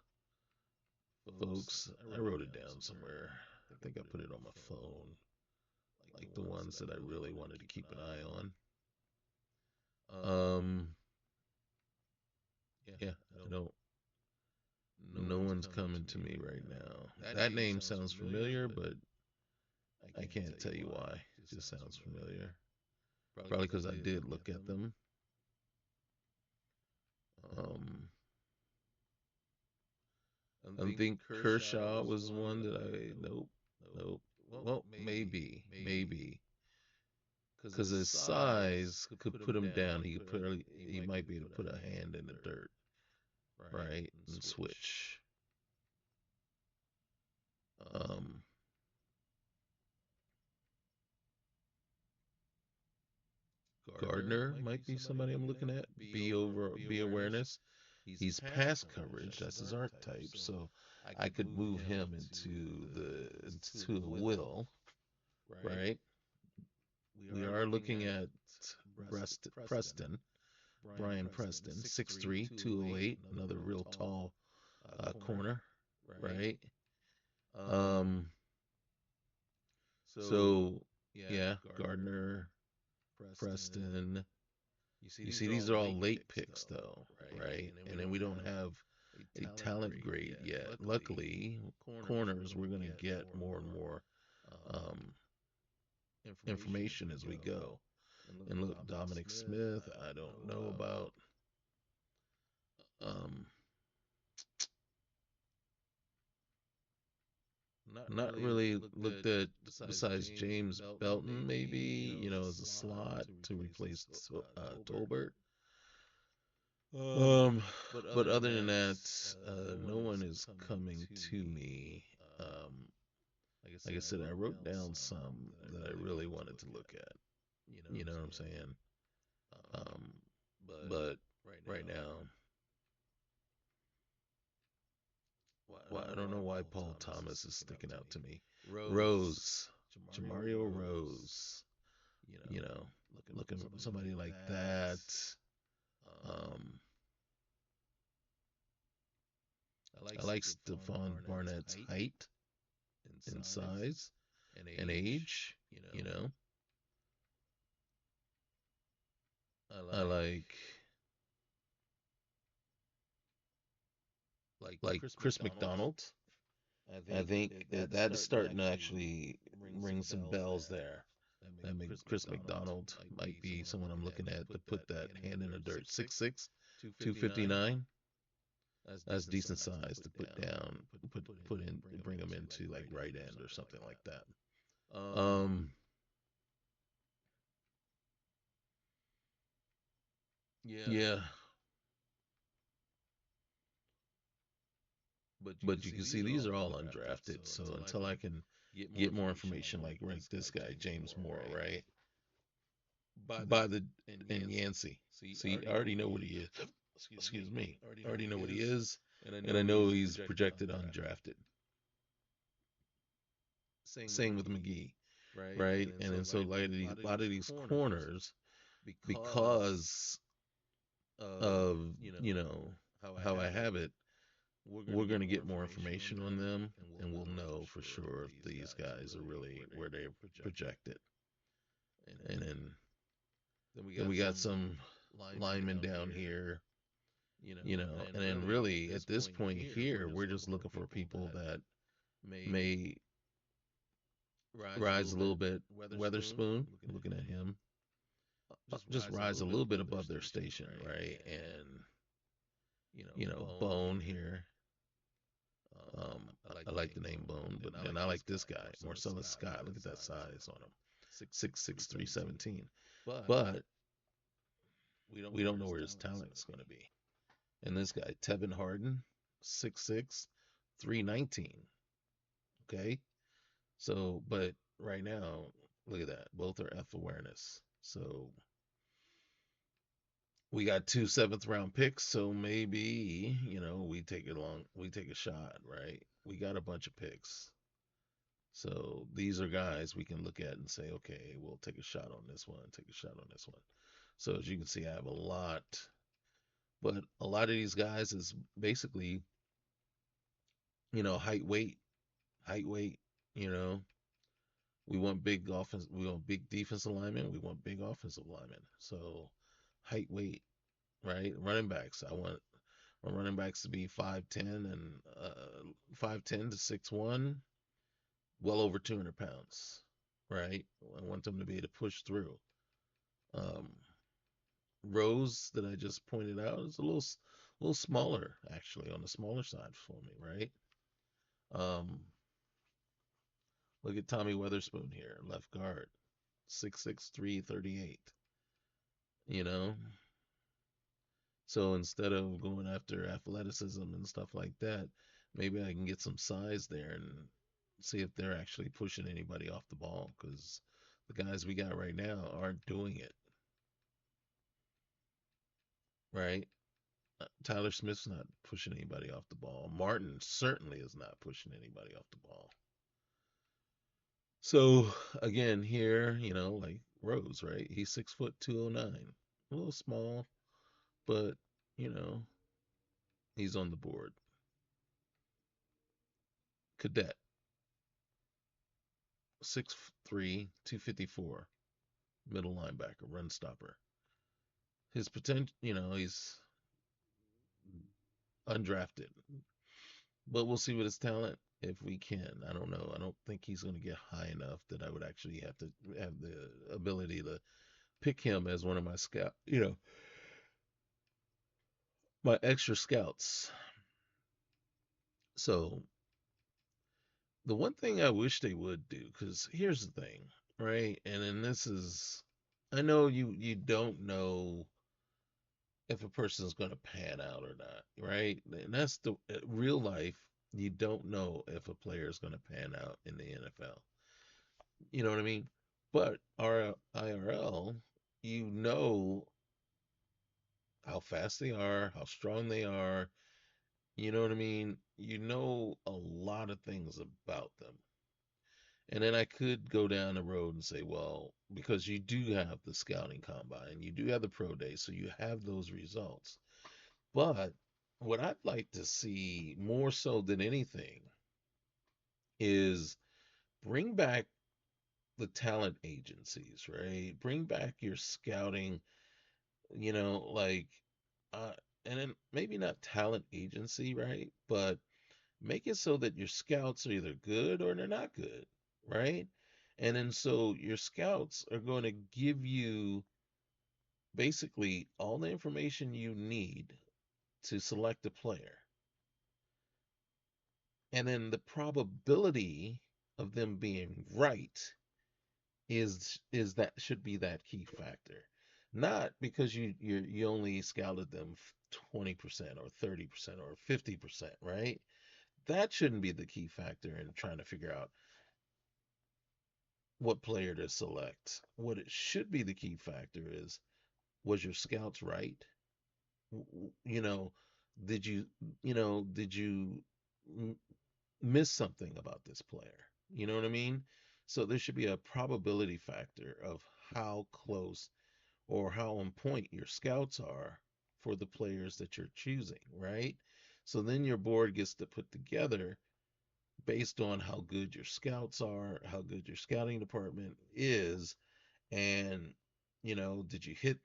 folks. I wrote it down somewhere. I think I put it on my phone. Like the ones that I really wanted to keep an eye on. Yeah, I don't. No one's coming to me right now. That name sounds familiar, but I can't tell you why. It just sounds familiar. Probably because I did look at them. Um, I think Kershaw was one that nope, nope. Well, maybe, because his size could put him down. He might be able to put a hand in the dirt, right, and switch. Um, Gardner might be somebody I'm looking at. B awareness. He's pass coverage. That's his archetype. So I could move him into the will, right? We are looking at Preston, Brian Preston, 6'3", 208, another real tall corner, right? Um, so yeah, Gardner, Preston. You see, these are all late picks though, right? And then we don't have a talent grade yet. Luckily, corners we're gonna get more and more um, information as we go. And look, Dominic Smith, I don't know about. Um, Not really looked at besides James Belton, maybe, as a slot to replace Tolbert. Um, but other than that, no one is coming to me. Um, like I said, I wrote down some that I really wanted to look at. You know what I'm saying? Um, but right now, well, I don't know why Paul Thomas is sticking out to me. Rose, Jamario Rose, you know, looking for somebody like that. Um, I like Stephon Barnett's height and size and age. You know, I like Chris McDonald. I think that is starting to actually ring some bells there. Chris McDonald might be someone I'm looking at to put that hand in the dirt. 6'6", 259. That's decent size to put down, put in, bring him into like right end or something like that. Yeah, but you can see these are all undrafted. So until I can get more information, like rank this guy James Moore, right? By the and Yancey. See, I already know what he is. Excuse me. I already know what he is, and I know he's projected undrafted. Same with McGee, right? And then so like a lot of these corners, because of how I have it, we're gonna get more information on them, and we'll know for sure if these guys are really where they're projected. And then we got some linemen down here, and then really at this point here, we're just looking for people that may rise a little bit. Weatherspoon, looking at him, just rise a little bit above their station, right? And Bone here. I like the name Bone, but then I like this guy, Marcellus Scott. Look at that size on him, 6'6", 317. But we don't know where his talent is going to be. And this guy, Tevin Harden, 6'6", 319. Okay, so but right now, look at that. Both are F awareness. So we got two seventh round picks, so maybe, we take a shot, right? We got a bunch of picks. So these are guys we can look at and say, okay, we'll take a shot on this one, take a shot on this one. So as you can see, I have a lot, but a lot of these guys is basically, height, weight, you know. We want big defensive linemen, we want big offensive linemen. So height, weight, right? Running backs, I want my running backs to be 5'10" and 5'10" to 6'1", well over 200 pounds, right? I want them to be able to push through. Um, Rose that I just pointed out is little smaller, actually, on the smaller side for me, right? Um, Look at Tommy Weatherspoon here, left guard, 6'6", 338. You know, so instead of going after athleticism and stuff like that, maybe I can get some size there and see if they're actually pushing anybody off the ball because the guys we got right now aren't doing it. right? Tyler Smith's not pushing anybody off the ball. Martin certainly is not pushing anybody off the ball. So again, here, like Rose, right? He's 6 foot 209, a little small, but you know, he's on the board. Cadet, 6'3", 254, middle linebacker, run stopper. His potential, he's undrafted, but we'll see what his talent if we can. I don't know. I don't think he's going to get high enough that I would actually have to have the ability to pick him as one of my scout, my extra scouts. So the one thing I wish they would do, because here's the thing, right? And then this is, I know you don't know if a person's going to pan out or not, right? And that's the real life. You don't know if a player is going to pan out in the NFL. You know what I mean? But our IRL, you know how fast they are, how strong they are. You know what I mean? You know a lot of things about them. And then I could go down the road and say, well, because you do have the scouting combine, you do have the pro day, so you have those results. But what I'd like to see more so than anything is bring back the talent agencies, right? Bring back your scouting, like, uh, and then maybe not talent agency, right? But make it so that your scouts are either good or they're not good, right? And then so your scouts are going to give you basically all the information you need to select a player. And then the probability of them being right is that should be that key factor. Not because you only scouted them 20% or 30% or 50%, right? That shouldn't be the key factor in trying to figure out what player to select. What it should be the key factor is, was your scouts right? You know, did you, did you miss something about this player? You know what I mean? So there should be a probability factor of how close or how on point your scouts are for the players that you're choosing, right? So then your board gets to put together based on how good your scouts are, how good your scouting department is, and did you hit,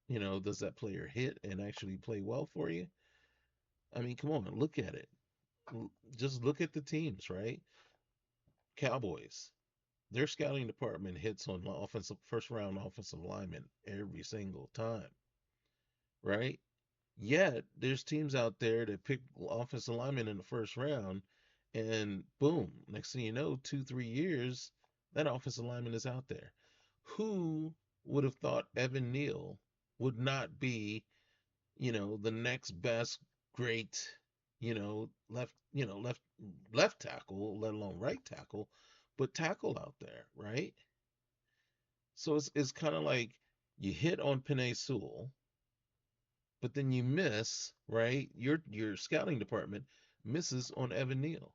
does that player hit and actually play well for you? I mean, come on, look at it. Just look at the teams, right? Cowboys, their scouting department hits on offensive first round offensive linemen every single time, right? Yet there's teams out there that pick offensive linemen in the first round, and boom, next thing you know, 2, 3 years, that offensive lineman is out there. Who would have thought Evan Neal would not be, the next best great, left tackle, let alone right tackle, but tackle out there, right? So it's kind of like you hit on Penei Sewell, but then you miss, right? Your scouting department misses on Evan Neal.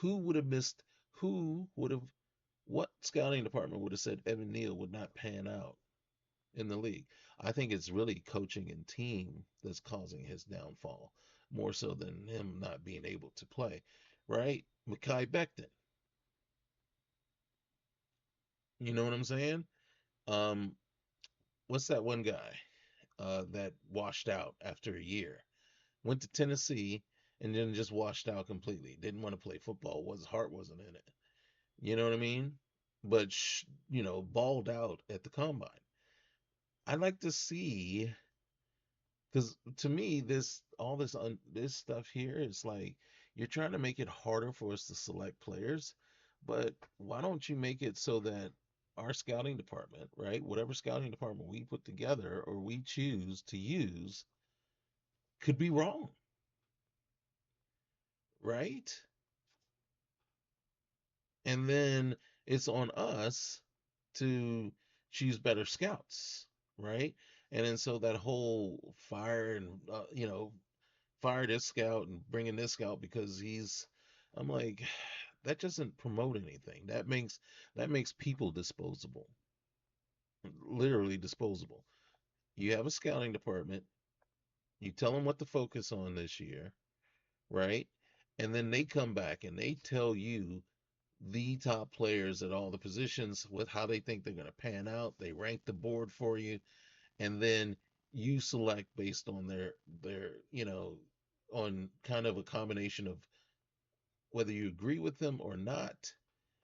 Who would have missed? Who would have? What scouting department would have said Evan Neal would not pan out in the league? I think it's really coaching and team that's causing his downfall more so than him not being able to play, right? Mekhi Becton, you know what I'm saying? Um, what's that one guy that washed out after a year? Went to Tennessee and then just washed out completely. Didn't want to play football. His heart wasn't in it. You know what I mean? But balled out at the combine. I like to see because to me this all this this stuff here is like you're trying to make it harder for us to select players, but why don't you make it so that our scouting department, right, whatever scouting department we put together or we choose to use, could be wrong, right? And then it's on us to choose better scouts, right? And then so that whole fire and fire this scout and bringing this scout because I'm like, that doesn't promote anything. That makes people disposable, literally disposable. You have a scouting department. You tell them what to focus on this year, right? And then they come back and they tell you the top players at all the positions with how they think they're going to pan out. They rank the board for you, and then you select based on their on kind of a combination of whether you agree with them or not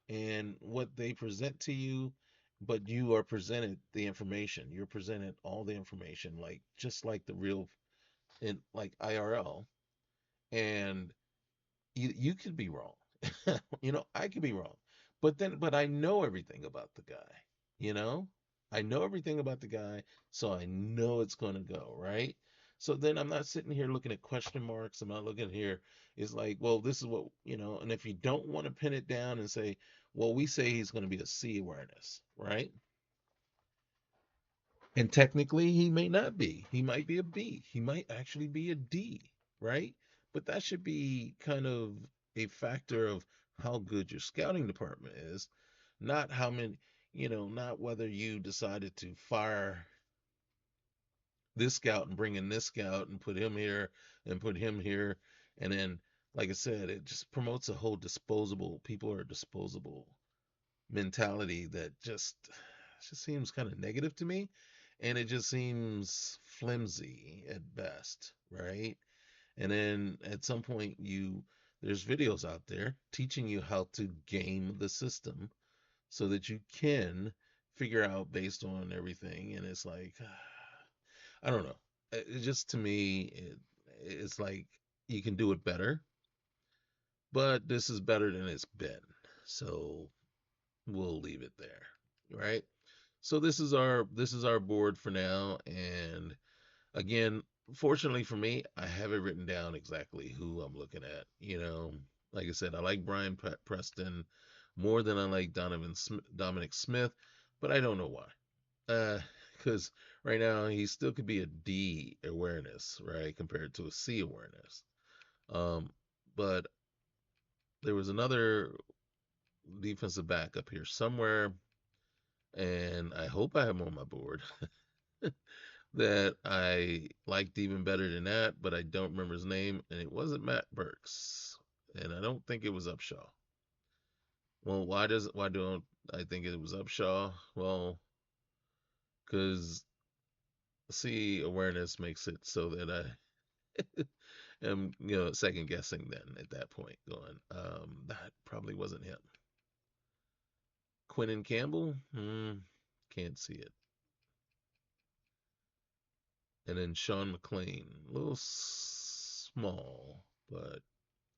and what they present to you, but you are presented the information. You're presented all the information, like just like the real in like IRL, and you could be wrong. I could be wrong, but I know everything about the guy. You know, I know everything about the guy, so I know it's gonna go right. So then I'm not sitting here looking at question marks. I'm not looking here. It's like, well, this is what. And if you don't want to pin it down and say, well, we say he's going to be a C awareness, right? And technically, he may not be. He might be a B. He might actually be a D, right? But that should be kind of a factor of how good your scouting department is, not how not whether you decided to fire this scout and bring in this scout and put him here and put him here. And then, like I said, it just promotes a whole disposable, people are disposable mentality that just seems kind of negative to me, and it just seems flimsy at best, right? And then at some point there's videos out there teaching you how to game the system so that you can figure out based on everything, and it's like I don't know. It just to me it's like you can do it better, but this is better than it's been. So we'll leave it there, right? So this is our board for now, and again, fortunately for me, I have it written down exactly who I'm looking at. Like I said, I like Brian Preston more than I like Dominic Smith, but I don't know why. Because right now he still could be a D awareness, right, compared to a C awareness. Um, but there was another defensive back up here somewhere, and I hope I have him on my board that I liked even better than that, but I don't remember his name, and it wasn't Matt Burks, and I don't think it was Upshaw. Well, why don't I think it was Upshaw? Well, because C awareness makes it so that I am second guessing then at that point, going, that probably wasn't him. Quentin Campbell, can't see it. And then Sean McLean, a little small, but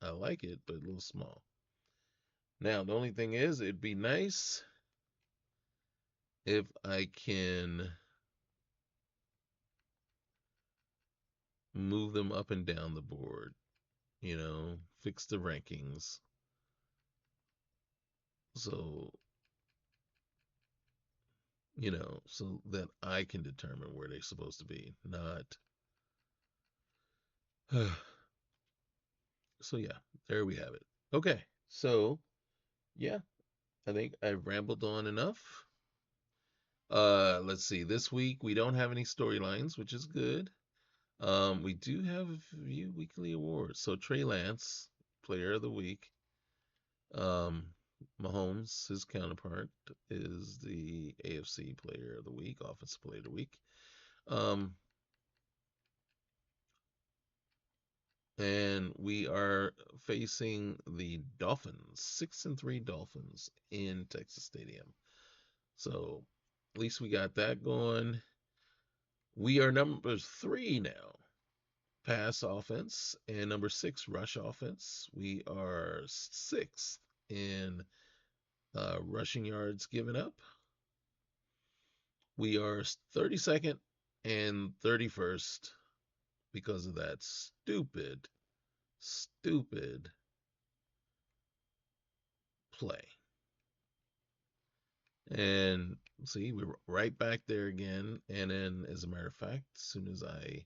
I like it, but a little small. Now, the only thing is, it'd be nice if I can move them up and down the board, fix the rankings so, so that I can determine where they're supposed to be, not. So, yeah, there we have it. Okay, so, yeah, I think I've rambled on enough. Let's see. This week we don't have any storylines, which is good. We do have a few weekly awards. So Trey Lance, Player of the Week. Um, Mahomes, his counterpart, is the AFC Player of the Week, Offensive Player of the Week. Um, and we are facing the Dolphins, 6-3 Dolphins in Texas Stadium. So at least we got that going. We are number 3 now, pass offense, and number 6 rush offense. We are 6th in rushing yards given up. We are 32nd and 31st because of that stupid play. And see, we were right back there again. And then, as a matter of fact, as soon as I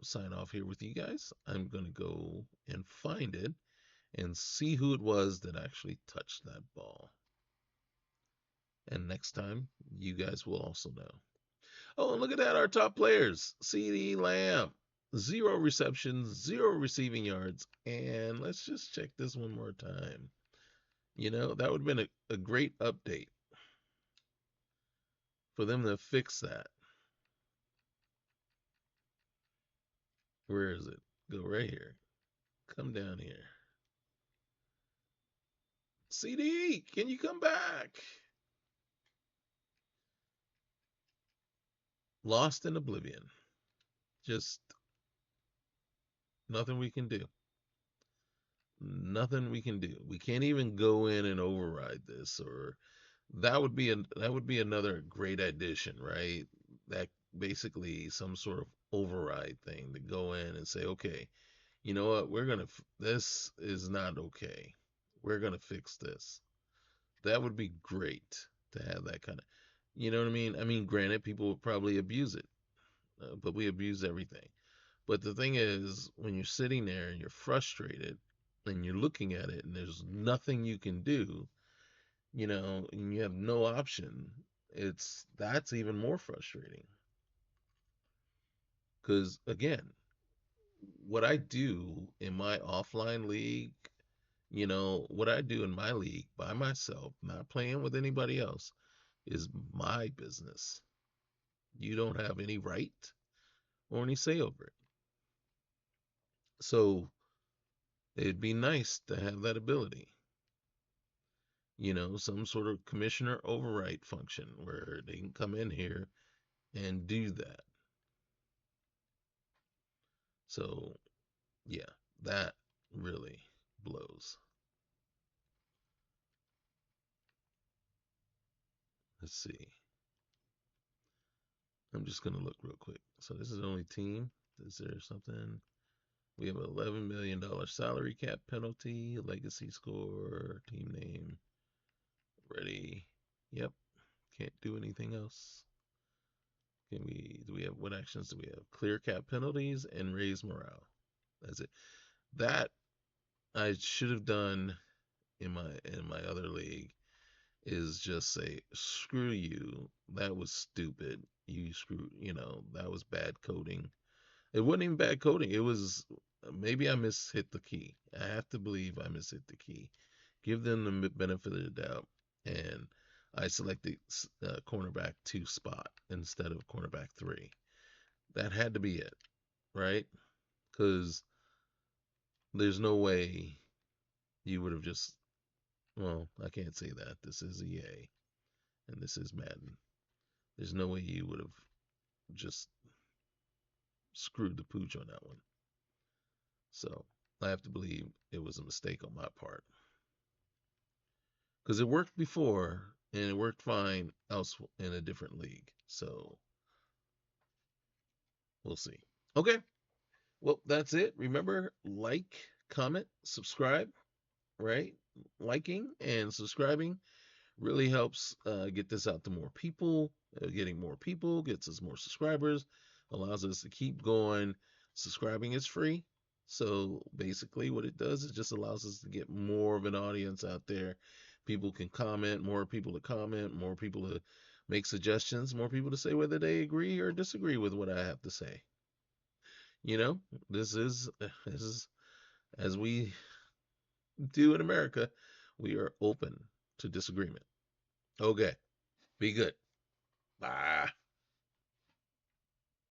sign off here with you guys, I'm going to go and find it and see who it was that actually touched that ball. And next time, you guys will also know. Oh, and look at that, our top players. CD Lamb, 0 receptions, 0 receiving yards. And let's just check this one more time. That would have been a great update for them to fix that. Where is it? Go right here. Come down here. CD, can you come back? Lost in oblivion. Just nothing we can do. Nothing we can do. We can't even go in and override this, or that would be another great addition, right? That basically some sort of override thing to go in and say, okay, you know what? This is not okay. We're gonna fix this. That would be great to have that kind of, you know what I mean? I mean, granted, people would probably abuse it, but we abuse everything. But the thing is, when you're sitting there and you're frustrated and you're looking at it and there's nothing you can do, and you have no option, that's even more frustrating. Because again, what I do in my offline league, what I do in my league by myself, not playing with anybody else, is my business. You don't have any right or any say over it. So it'd be nice to have that ability. Some sort of commissioner override function where they can come in here and do that. So, yeah, that really blows. Let's see. I'm just going to look real quick. So, this is the only team. Is there something? We have an $11 million salary cap penalty, legacy score, team name, ready. Yep, can't do anything else. What actions do we have? Clear cap penalties and raise morale. That's it. That I should have done in my other league is just say, screw you. That was stupid. That was bad coding. It wasn't even bad coding. It was maybe I mishit the key. I have to believe I mishit the key. Give them the benefit of the doubt. And I selected cornerback 2 spot instead of cornerback 3. That had to be it, right? Because there's no way you would have just, well, I can't say that. This is EA and this is Madden. There's no way you would have just screwed the pooch on that one. So I have to believe it was a mistake on my part. Because it worked before and it worked fine else in a different league. So we'll see. Okay. Well, that's it. Remember, like, comment, subscribe, right? Liking and subscribing really helps get this out to more people. Getting more people gets us more subscribers, allows us to keep going. Subscribing is free. So basically, what it does is just allows us to get more of an audience out there. People can comment, more people to comment, more people to make suggestions, more people to say whether they agree or disagree with what I have to say. You know, this is as we do in America, we are open to disagreement. Okay, be good. Bye.